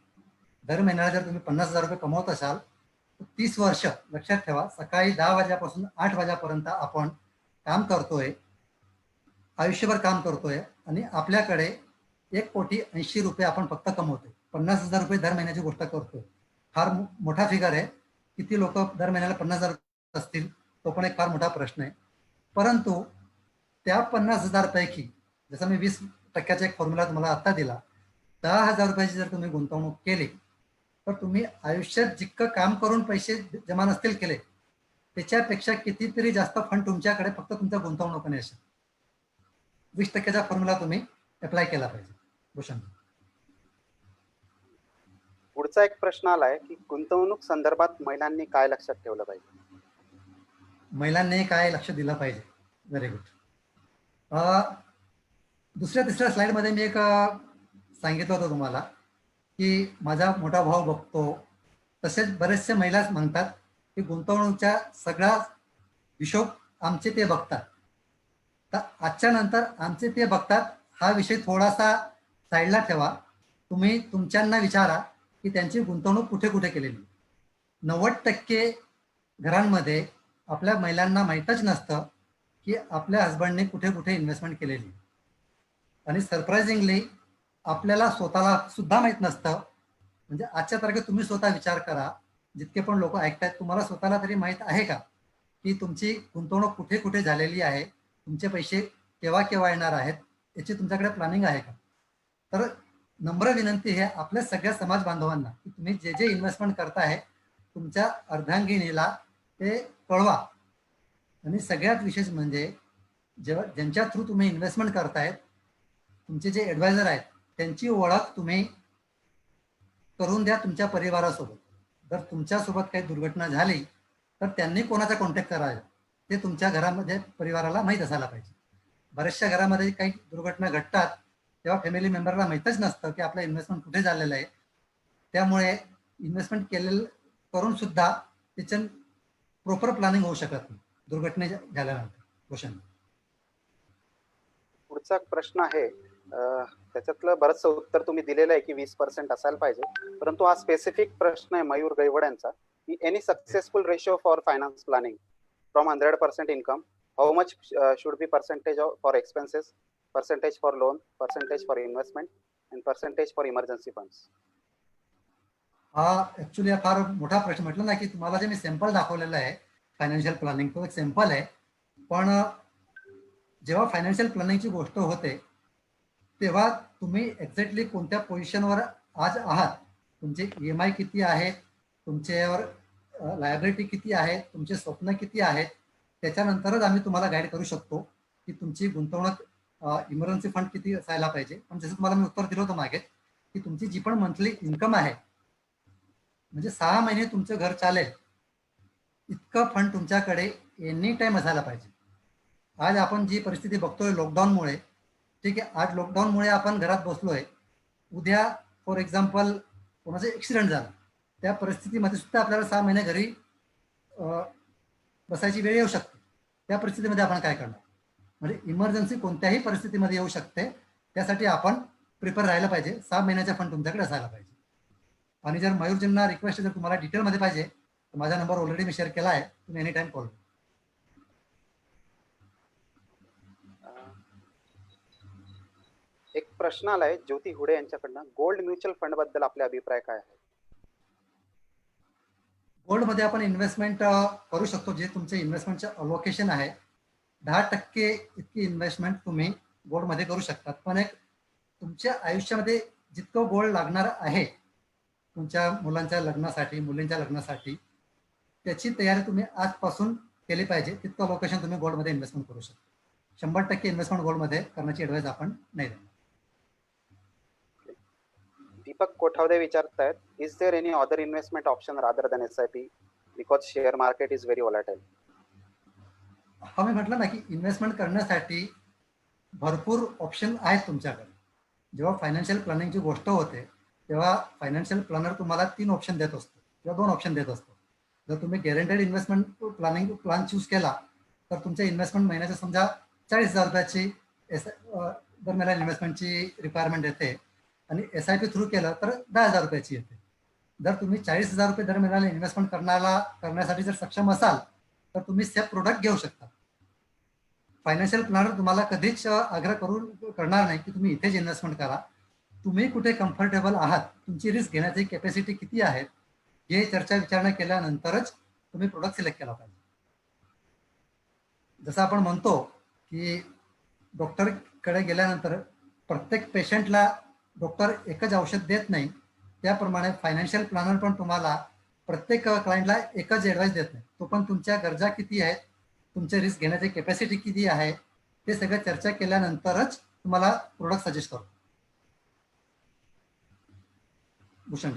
दर महिन्याला जर तुम्ही 50,000 रुपये कमवत असाल तर 30 वर्ष लक्षात ठेवा, सकाळी 10 वाजल्यापासून 8 वाजेपर्यंत आपण काम करतोय, आयुष्यभर काम करतोय आणि आपल्याकडे 1,80,00,000 रुपये आपण फक्त कमवतोय. 50,000 रुपये दर महिन्याची गोष्ट करतोय. फार मोठा फिगर आहे. किती लोक दर महिन्याला 50,000 असतील तो पण एक फार मोठा प्रश्न आहे. परंतु त्या 50,000 पैकी जसं मी 20% एक फॉर्म्युला तुम्हाला आता दिला, 10,000 रुपयाची जर तुम्ही गुंतवणूक केली तर तुम्ही आयुष्यात जितकं काम करून पैसे जमा नसतील केले त्याच्यापेक्षा कितीतरी जास्त फंड तुमच्याकडे फक्त तुमच्या गुंतवणुकीने असेल. 20%चा फॉर्म्युला तुम्ही अप्लाय केला पाहिजे. भूषण. पुढचा एक प्रश्न आलाय की गुंतवणूक संदर्भात महिलांनी काय लक्षात ठेवलं पाहिजे? महिलांनी काय लक्ष दिलं पाहिजे? Very good. दुसऱ्या तिसऱ्या स्लाइडमध्ये मी एक सांगितलं होतं तुम्हाला की माझा मोठा भाऊ बघतो, तसेच बरेचसे महिलाच म्हणतात की गुंतवणुकीच्या सगळा हिशोब आमचे ते बघतात. तर आजच्या नंतर आमचे ते बघतात हा विषय थोडासा साईडला ठेवा. तुम्ही तुमच्यांना विचारा की त्यांची गुंतवणूक कुठे कुठे केलेली. 90% घरांमध्ये आपल्या महिलांना माहीतच नसतं की आपल्या हस्बंडने कुठे कुठे इन्व्हेस्टमेंट केलेली. आणि सरप्राइझिंगली आपल्याला स्वतःला सुद्धा माहीत नसतं. म्हणजे आजच्या तारखेत तुम्ही स्वतः विचार करा, जितके पण लोक ऐकतायत, तुम्हाला स्वतःला तरी माहीत आहे का की तुमची गुंतवणूक कुठे कुठे झालेली आहे, तुमचे पैसे केव्हा केव्हा येणार आहेत, याची तुमच्याकडे प्लॅनिंग आहे का? तर नम्र विनंती आहे आपल्या सगळ्या समाज बांधवांना की तुम्ही जे जे इन्व्हेस्टमेंट करताय तुमच्या अर्धांगिनीला ते कळवा. आणि सगळ्यात विशेष म्हणजे जेव्हा ज्यांच्या थ्रू तुम्ही इन्व्हेस्टमेंट करतायत तुमचे जे ॲडवायझर आहेत त्यांची ओळख तुम्ही करून द्या तुमच्या परिवारासोबत. जर तुमच्यासोबत काही दुर्घटना झाली तर त्यांनी कोणाचा कॉन्टॅक्ट करायला ते तुमच्या घरामध्ये परिवाराला माहीत असायला पाहिजे. बऱ्याचशा घरामध्ये काही दुर्घटना घडतात तेव्हा फॅमिली मेंबरला माहीतच नसतं की आपलं इन्व्हेस्टमेंट कुठे झालेलं आहे. त्यामुळे इन्व्हेस्टमेंट केलेलं करून सुद्धा त्याचं प्रॉपर प्लॅनिंग होऊ शकत नाही दुर्घटने झाल्यानंतर. क्वेश्चन. पुढचा प्रश्न आहे, त्याच्यातलं बरंचसं उत्तर तुम्ही दिलेलं आहे की 20% असायला पाहिजे, परंतु हा स्पेसिफिक प्रश्न आहे मयूर गैवड यांचा की any successful ratio for finance planning from 100% income how much should be percentage for expenses, percentage for loan, percentage for investment, and percentage for emergency funds? हा ऍक्च्युली फार मोठा प्रश्न. म्हटलं ना की तुम्हाला जे मी सॅम्पल दाखवलेलं आहे फायनान्शियल प्लॅनिंग, तो एक सॅम्पल आहे. पण जेव्हा फायनान्शियल प्लॅनिंगची गोष्ट होते तेव्हा तुम्ही एक्झॅक्टली कोणत्या पोझिशनवर आज आहात, तुमचे EMI किती आहेत, तुमच्यावर लायबिलिटी किती आहे, तुमचे स्वप्न किती आहेत, त्याच्यानंतरच आम्ही तुम्हाला गाईड करू शकतो की तुमची गुंतवणूक इमर्जन्सी फंड किती असायला पाहिजे. पण जसं तुम्हाला मी उत्तर दिलं होतं मागे की तुमची जी पण मंथली इन्कम आहे, म्हणजे 6 महिने तुमचं घर चालेल इतकं फंड तुमच्याकडे एनी टाइम असायला पाहिजे. आज आपण जी परिस्थिती बघतोय लॉकडाऊनमुळे, ठीक आहे, आज लॉकडाऊनमुळे आपण घरात बसलोय, उद्या फॉर एक्झाम्पल कोणाचं ॲक्सिडेंट झालं, त्या परिस्थितीमध्ये सुद्धा आपल्याला 6 महिने घरी बसायची वेळ येऊ शकते. त्या परिस्थितीमध्ये आपण काय करणार? म्हणजे इमर्जन्सी कोणत्याही परिस्थितीमध्ये येऊ शकते, त्यासाठी आपण प्रिपेअर राहायला पाहिजे. 6 महिन्याचा फंड तुमच्याकडे असायला पाहिजे. आणि जर मयूरजींना रिक्वेस्ट जर तुम्हाला डिटेलमध्ये पाहिजे तर माझा नंबर ऑलरेडी मी शेअर केला आहे, तुम्ही एनी टाइम कॉल. एक प्रश्न आलाय ज्योती हुडे यांच्याकडनं, गोल्ड म्युच्युअल फंड बद्दल आपले अभिप्राय काय आहे? गोल्डमध्ये आपण इन्व्हेस्टमेंट करू शकतो. जे तुमचे इन्व्हेस्टमेंटचे अलोकेशन आहे 10% इतकी इन्व्हेस्टमेंट तुम्ही गोल्डमध्ये करू शकतात. पण एक तुमच्या आयुष्यामध्ये जितकं गोल्ड लागणार आहे तुमच्या मुलांच्या लग्नासाठी, मुलींच्या लग्नासाठी, त्याची तयारी तुम्ही आजपासून केली पाहिजे. तितकं अलोकेशन तुम्ही गोल्डमध्ये इन्व्हेस्टमेंट करू शकता. 100% इन्व्हेस्टमेंट गोल्डमध्ये करण्याची ॲडवाइस आपण नाही देणार. दीपक कोठावदे विचारतायत, is there any other investment option rather than SIP because share market is very volatile? हा मी म्हटलं ना की इन्व्हेस्टमेंट करण्यासाठी भरपूर ऑप्शन आहेत तुमच्याकडे. जेव्हा फायनान्शियल प्लॅनिंगची गोष्ट होते तेव्हा फायनान्शियल प्लॅनर तुम्हाला 3 ऑप्शन देत असतो किंवा 2 ऑप्शन देत असतो. जर तुम्ही गॅरंटेड इन्व्हेस्टमेंट प्लॅन चूज केला तर तुमच्या इन्व्हेस्टमेंट महिन्याच्या समजा 40,000 रुपयाची दरम्यान इन्व्हेस्टमेंटची रिक्वायरमेंट येते आणि SIP थ्रू केलं तर 10,000 रुपयाची येते. जर तुम्ही 40,000 रुपये दरम्यान इन्व्हेस्टमेंट करण्यासाठी जर सक्षम असाल तर तुम्ही सेफ प्रोडक्ट घेऊ शकता. फायनान्शियल प्लॅनर तुम्हाला कधीच आग्रह करणार नाही की तुम्ही इथेच इन्व्हेस्टमेंट करा. तुम्ही कुठे कम्फर्टेबल आहात, तुमची रिस्क घेण्याची कॅपॅसिटी किती आहे, हे चर्चा विचारणा केल्यानंतरच तुम्ही प्रोडक्ट सिलेक्ट केला पाहिजे. जसं आपण म्हणतो की डॉक्टरकडे गेल्यानंतर प्रत्येक पेशंटला डॉक्टर एकच औषध देत नाही, त्याप्रमाणे फायनान्शियल प्लॅनर पण तुम्हाला प्रत्येक क्लायंटला एकच ॲडवाइस देत नाही. तो पण तुमच्या गरजा किती आहेत, तुमचे रिस्क घेण्याची कॅपॅसिटी किती आहे, ते सगळं चर्चा केल्यानंतरच तुम्हाला प्रोडक्ट सजेस्ट करतो. भूषण,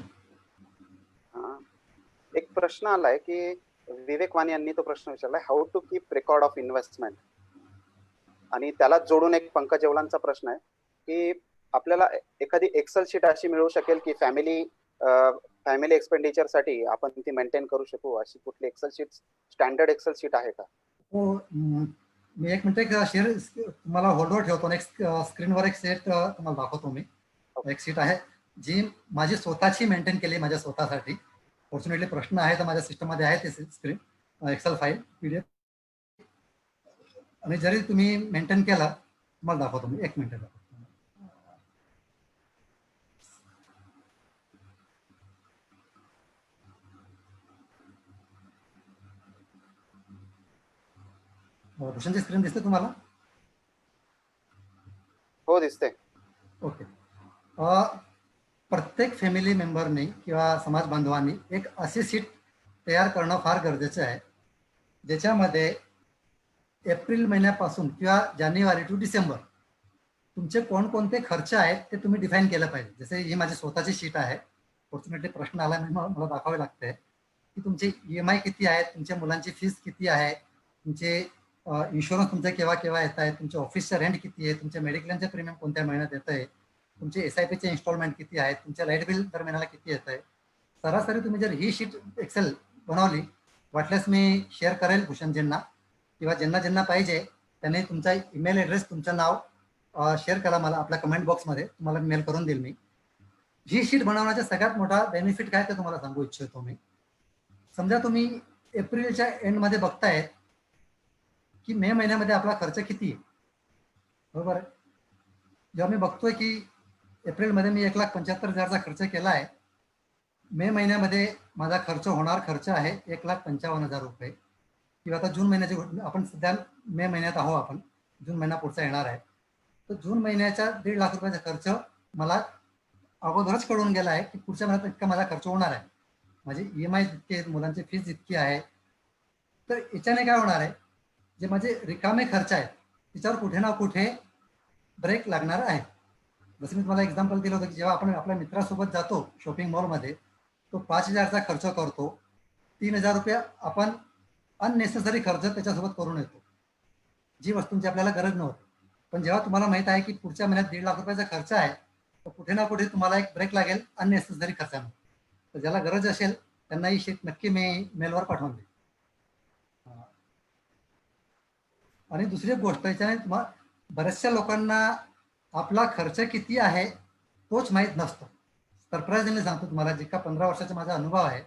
एक प्रश्न आलाय की विवेक वाणी यांनी तो प्रश्न विचारलाय, how to keep record of investment. आणि त्याला जोडून एक पंकज जेवलांचा प्रश्न आहे की आपल्याला एखादी एक्सेल शीट अशी मिळू शकेल की फॅमिली एक्सपेंडिचर साठी आपण ती मेंटेन करू शकू, अशी कुठली excel sheet, standard excel sheet आहे का? हो, मी एक मिनिट शेअर तुम्हाला होल्डवर ठेवतो. नेक्स्ट स्क्रीनवर एक सेट तुम्हाला दाखवतो. मी एक सीट आहे जी माझी स्वतःची मेंटेन केली माझ्या स्वतःसाठी. फॉर्च्युनेटली प्रश्न आहे तर माझ्या सिस्टममध्ये आहे ते स्क्रीन एक्सेल फाईल PDF, आणि जरी तुम्ही मेंटेन केला तुम्हाला दाखवतो मी. एक मिनिट दाखवतो. भूषणची स्क्रीन दिसते तुम्हाला? हो, दिसते. ओके. प्रत्येक फॅमिली मेंबरनी किंवा समाज बांधवांनी एक अशी शीट तयार करणं फार गरजेचं आहे ज्याच्यामध्ये एप्रिल महिन्यापासून किंवा जानेवारी टू डिसेंबर तुमचे कोणकोणते खर्च आहेत ते तुम्ही डिफाईन केलं पाहिजे. जसे ही माझी स्वतःची शीट आहे. फॉर्च्युनेटली प्रश्न आला म्हणून मला दाखवावे लागते की तुमचे EMI किती आहेत, तुमच्या मुलांची फीस किती आहे, तुमचे इन्शुरन्स तुमचे केव्हा केव्हा येत आहे, तुमच्या ऑफिसचं रेंट किती आहे, तुमच्या मेडिक्लेमचे प्रीमियम कोणत्या महिन्यात येत आहे, तुमचे SIPचे इन्स्टॉलमेंट किती आहेत, तुमच्या लाईट बिल दर महिन्याला किती येत आहे. सरासरी तुम्ही जर ही शीट एक्सेल बनवली, वाटल्यास मी शेअर करेल भूषणजींना, किंवा ज्यांना पाहिजे त्यांनी तुमचा ईमेल ॲड्रेस, तुमचं नाव शेअर करा मला आपल्या कमेंट बॉक्समध्ये, तुम्हाला मेल करून देईल मी. ही शीट बनवण्याचा सगळ्यात मोठा बेनिफिट काय ते तुम्हाला सांगू इच्छितो मी. समजा तुम्ही एप्रिलच्या एंडमध्ये बघताय की मे महिन्यामध्ये आपला खर्च किती आहे, बरोबर आहे. जेव्हा मी बघतोय की एप्रिलमध्ये मी 1,75,000चा खर्च केला आहे, मे महिन्यामध्ये माझा खर्च आहे 1,55,000 रुपये, किंवा आता जून महिन्याची आपण सध्या मे महिन्यात आहो, आपण जून महिना पुढचा येणार आहे, तर जून महिन्याच्या 1.5 लाख रुपयाचा खर्च मला अगोदरच कळून गेला आहे की पुढच्या महिन्यात इतका माझा खर्च होणार आहे, माझे EMI इतके आहेत, मुलांची फीस इतकी आहे. तर याच्याने काय होणार आहे, जे माझे रिकामे खर्च आहेत त्याच्यावर कुठे ना कुठे ब्रेक लागणार आहे. जसं मी तुम्हाला एक्झाम्पल दिलं होतं की जेव्हा आपण आपल्या मित्रासोबत जातो शॉपिंग मॉलमध्ये, तो 5,000चा खर्च करतो, 3,000 रुपये आपण अननेसेसरी खर्च त्याच्यासोबत करून येतो, जी वस्तूंची आपल्याला गरज नव्हती. पण जेव्हा तुम्हाला माहित आहे की पुढच्या महिन्यात 1.5 लाख रुपयाचा खर्च आहे, तर कुठे ना कुठे तुम्हाला एक ब्रेक लागेल अननेसेसरी खर्चामध्ये. तर ज्याला गरज असेल त्यांना ही शीट नक्की मी मेलवर पाठवून देईल. आणि दुसरी एक गोष्ट, याच्याने तुम्हाला बऱ्याचशा लोकांना आपला खर्च किती आहे तोच माहीत नसतो. सरप्राईजिंगली सांगतो तुम्हाला, जे का 15 वर्षाचा माझा अनुभव आहे,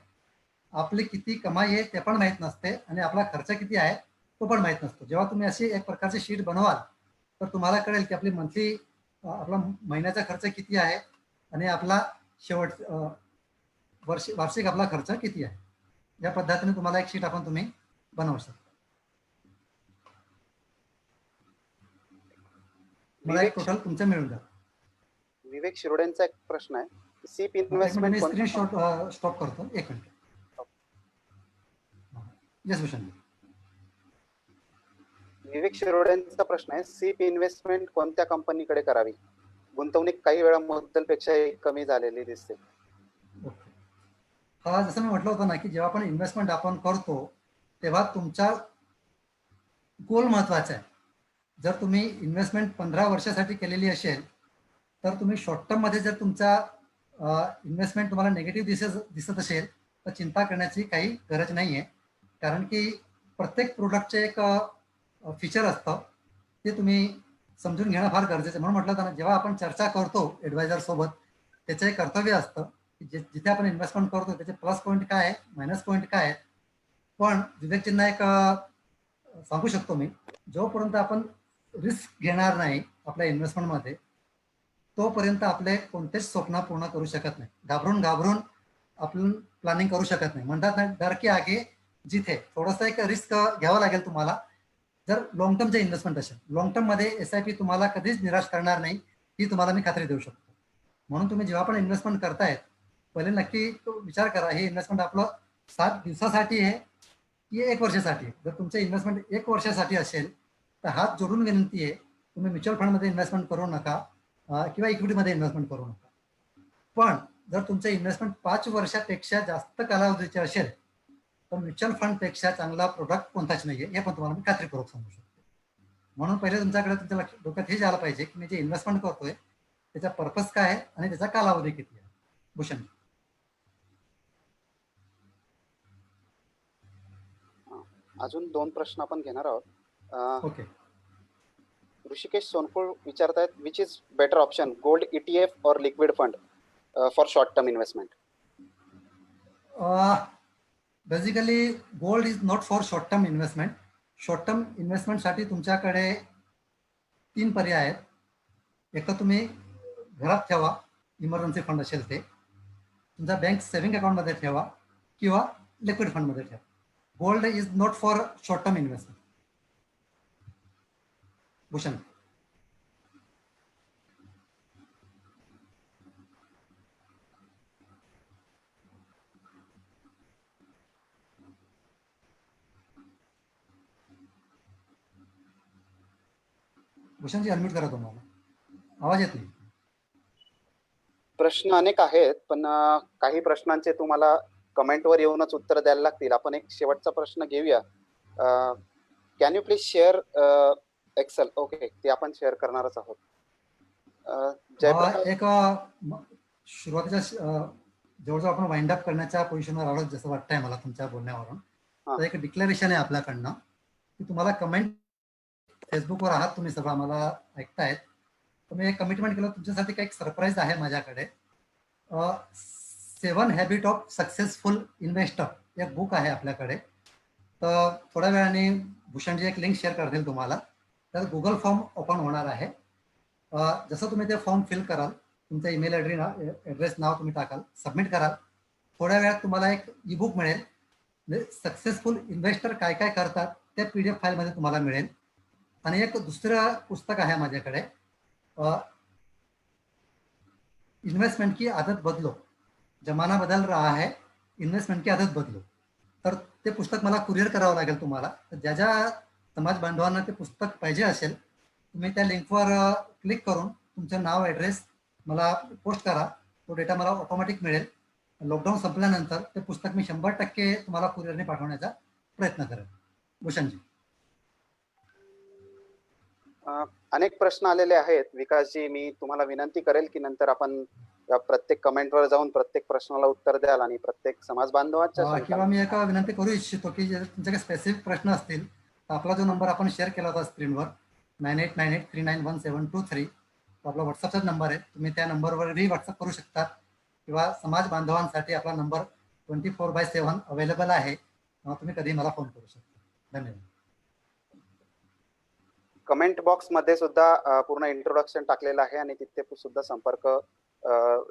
आपली किती कमाई आहे ते पण माहीत नसते आणि आपला खर्च किती आहे तो पण माहीत नसतो. जेव्हा तुम्ही अशी एक प्रकारची शीट बनवाल तर तुम्हाला कळेल की आपली मंथली, आपला महिन्याचा खर्च किती आहे आणि आपला वार्षिक आपला खर्च किती आहे. या पद्धतीने तुम्हाला एक शीट तुम्ही बनवू शकता. मला एक टोटल तुमचं मिळून जाईल. विवेक शिरोडेंचा एक प्रश्न आहे, सीप एक मिनिट, इन्व्हेस्टमेंट मी कोणत्या स्क्रीनशॉट स्टॉप करतो, एक मिनिट. येस भूषण. विवेक शिरोडेंचा प्रश्न आहे, सीप इन्व्हेस्टमेंट कोणत्या कंपनीकडे करावी, गुंतवणूक काही वेळा मुद्दलपेक्षा कमी झालेली दिसते. ओके. हा, जसं मी म्हटलं होतं ना की जेव्हा आपण इन्व्हेस्टमेंट आपण करतो तेव्हा तुमचा गोल महत्वाचा आहे. जर तुम्ही इन्व्हेस्टमेंट 15 वर्षासाठी केलेली असेल तर तुम्ही शॉर्ट टर्ममध्ये जर तुमचा इन्व्हेस्टमेंट तुम्हाला नेगेटिव्ह दिसत असेल तर चिंता करण्याची काही गरज नाही आहे. कारण की प्रत्येक प्रोडक्टचे एक फीचर असतं, ते तुम्ही समजून घेणं फार गरजेचं आहे. म्हणून म्हटलं होतं ना, जेव्हा आपण चर्चा करतो ॲडवायझर सोबत, त्याचं एक कर्तव्य असतं की जिथे आपण इन्व्हेस्टमेंट करतो त्याचे प्लस पॉईंट काय आहे, मायनस पॉईंट काय आहेत. पण विवेकजींना एक सांगू शकतो मी, जोपर्यंत आपण रिस्क घेणार नाही आपल्या इन्व्हेस्टमेंटमध्ये तोपर्यंत आपले कोणतेच स्वप्न पूर्ण करू शकत नाही. घाबरून आपण प्लॅनिंग करू शकत नाही. म्हणतात ना, डर के आगे जिथे, थोडंसं एक रिस्क घ्यावं लागेल तुम्हाला. जर लॉंग टर्मचे इन्व्हेस्टमेंट असेल, लॉंग टर्ममध्ये SIP तुम्हाला कधीच निराश करणार नाही, ही तुम्हाला मी खात्री देऊ शकतो. म्हणून तुम्ही जेव्हा पण इन्व्हेस्टमेंट करतायत पहिले नक्की तो विचार करा, हे इन्व्हेस्टमेंट आपलं 7 दिवसासाठी आहे की 1 वर्षासाठी. जर तुमचं इन्व्हेस्टमेंट 1 वर्षासाठी असेल तर हात जोडून विनंती आहे, तुम्ही म्युच्युअल फंडमध्ये इन्व्हेस्टमेंट करू नका किंवा इक्विटीमध्ये इन्व्हेस्टमेंट करू नका. पण जर तुमचं इन्व्हेस्टमेंट 5 वर्षापेक्षा जास्त कालावधीचे असेल तर म्युच्युअल फंडपेक्षा चांगला प्रोडक्ट कोणताच नाही आहे, हे पण तुम्हाला मी खात्रीपूर्वक सांगू शकतो. म्हणून पहिले तुमच्याकडे तुमच्या डोक्यात हे झालं पाहिजे की मी जे इन्व्हेस्टमेंट करतोय त्याचा पर्पज काय आहे आणि त्याचा कालावधी किती आहे. भूषण. अजून 2 प्रश्न आपण घेणार आहोत. ओके. ऋषिकेश सोनकुळ विचारतायत, which is better option, gold ETF और liquid fund for short term investment? Basically gold is not for short term investment. Short term इन्व्हेस्टमेंटसाठी तुमच्याकडे 3 पर्याय आहेत. एक तर तुम्ही घरात ठेवा, इमर्जन्सी फंड असेल ते, तुमचा बँक सेव्हिंग अकाउंटमध्ये ठेवा किंवा लिक्विड फंडमध्ये ठेवा. Gold is not for short term investment. Bhushan. भूषणजी अनम्यूट करा, तुम्हाला आवाज येत नाही. प्रश्न अनेक आहेत, पण काही प्रश्नांचे तुम्हाला कमेंटवर येऊनच उत्तर द्यायला लागतील. आपण एक शेवटचा प्रश्न घेऊया. Can you please share excel? Okay, ते आपण शेअर करणारच आहोत. एक सुरुवातीच्या जवळजवळ आपण वाइंड अप करण्याच्या पोझिशनवर आलो जसं वाटतंय मला तुमच्या बोलण्यावरून. तर एक डिक्लेरेशन आहे आपल्याकडनं की तुम्हाला कमेंट, फेसबुकवर आहात तुम्ही सगळं आम्हाला ऐकतायत, तर मी एक कमिटमेंट केलं तुमच्यासाठी. काही सरप्राईज आहे माझ्याकडे. 7 हॅबिट ऑफ सक्सेसफुल इन्व्हेस्टर एक बुक आहे आपल्याकडे. तर थोड्या वेळाने भूषणजी एक लिंक शेअर करतील तुम्हाला. तर गुगल फॉर्म ओपन होणार आहे. जसं तुम्ही ते फॉर्म फिल कराल, तुमचा ईमेल ॲड्रेस नाव तुम्ही टाकाल, सबमिट कराल, थोड्या वेळात तुम्हाला एक ईबुक मिळेल. म्हणजे सक्सेसफुल इन्व्हेस्टर काय काय करतात त्या PDF फाईलमध्ये तुम्हाला मिळेल. आणि एक दुसरं पुस्तक आहे माझ्याकडे, इन्व्हेस्टमेंट की आदत बदलो, जमाना बदल रहा है, इन्व्हेस्टमेंट की आदत बदलो. तर ते पुस्तक मला कुरिअर करावं लागेल तुम्हाला. तर ज्या ज्या समाज बांधवांना ते पुस्तक पाहिजे असेल, तुम्ही त्या लिंकवर क्लिक करून तुमचं नाव ॲड्रेस मला पोस्ट करा. तो डेटा मला ऑटोमॅटिक मिळेल. लॉकडाऊन संपल्यानंतर ते पुस्तक मी 100% तुम्हाला कुरिअरने पाठवण्याचा प्रयत्न करेन. भूषणजी. अनेक प्रश्न आलेले आहेत विकासजी. मी तुम्हाला विनंती करेल की नंतर आपण या प्रत्येक कमेंटवर जाऊन प्रत्येक प्रश्नाला उत्तर द्याल आणि प्रत्येक समाज बांधवांच्या किंवा मी एक विनंती करू इच्छितो की जर तुमचे काही स्पेसिफिक प्रश्न असतील तर आपला जो नंबर आपण शेअर केला होता स्क्रीनवर 9898391723, तो आपला व्हॉट्सअपचा नंबर आहे. तुम्ही त्या नंबरवरही व्हॉट्सअप करू शकतात किंवा समाज बांधवांसाठी आपला नंबर 24/7 अवेलेबल आहे. तुम्ही कधी मला फोन करू शकता. धन्यवाद. कमेंट बॉक्स मध्ये सुद्धा पूर्ण इंट्रोडक्शन टाकलेलं आहे आणि तिथे सुद्धा संपर्क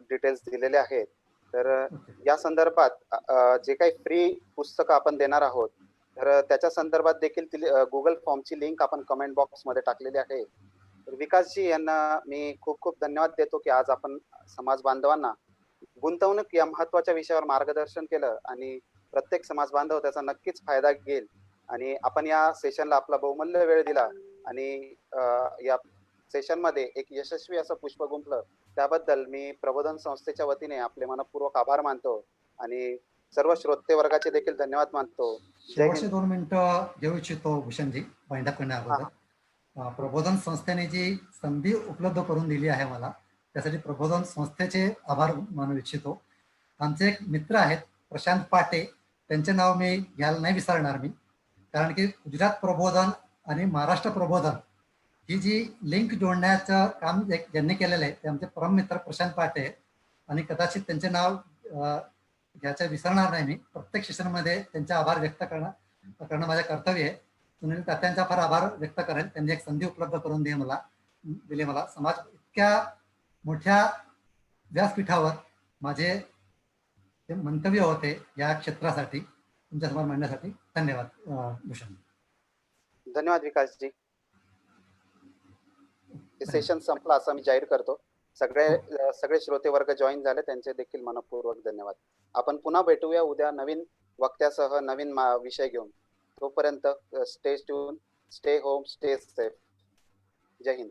डिटेल्स दिलेले आहेत. तर या संदर्भात जे काही फ्री पुस्तकं आपण देणार आहोत तर त्याच्या संदर्भात देखील गुगल फॉर्मची लिंक आपण कमेंट बॉक्स मध्ये टाकलेली आहे. तर विकासजी यांना मी खूप खूप धन्यवाद देतो की आज आपण समाज बांधवांना गुंतवणूक या महत्वाच्या विषयावर मार्गदर्शन केलं आणि प्रत्येक समाज बांधव त्याचा नक्कीच फायदा घेईल. आणि आपण या सेशनला आपला बहुमूल्य वेळ दिला आणि या सेशन मध्ये एक यशस्वी असं पुष्प गुंफलं त्याबद्दल मी प्रबोधन संस्थेच्या वतीने आपले मनपूर्वक आभार मानतो आणि सर्व श्रोते वर्गाचे देखील धन्यवाद मानतो. शेवटचे 2 मिनिटं घेऊ इच्छितो भूषणजी वाइंड अप करण्याअगोदर. प्रबोधन संस्थेने जी संधी उपलब्ध करून दिली आहे मला, त्यासाठी प्रबोधन संस्थेचे आभार मानू इच्छितो. आमचे एक मित्र आहेत प्रशांत पाटे, त्यांचे नाव मी घ्यायला नाही विसरणार मी, कारण की गुजरात प्रबोधन आणि महाराष्ट्र प्रबोधन ही जी लिंक जोडण्याचं काम ज्यांनी केलेलं आहे ते आमचे परम मित्र प्रशांत पाटे आणि कदाचित त्यांचे नाव घ्यायचं विसरणार नाही मी. प्रत्येक सेशनमध्ये त्यांचा आभार व्यक्त करणं माझं कर्तव्य आहे. सुनील तात्यांचा फार आभार व्यक्त करेल. त्यांनी एक संधी उपलब्ध करून दिली मला. समाज इतक्या मोठ्या व्यासपीठावर माझे ते मंतव्य होते या क्षेत्रासाठी तुमच्यासमोर मांडण्यासाठी. धन्यवाद भूषण. धन्यवाद विकासजी. सेशन संपला असं मी जाहीर करतो. सगळे श्रोते वर्ग जॉईन झाले त्यांचे देखील मनपूर्वक धन्यवाद. आपण पुन्हा भेटूया उद्या नवीन वक्त्यासह नवीन विषय घेऊन. तोपर्यंत stay tune, stay home, stay safe. जय हिंद.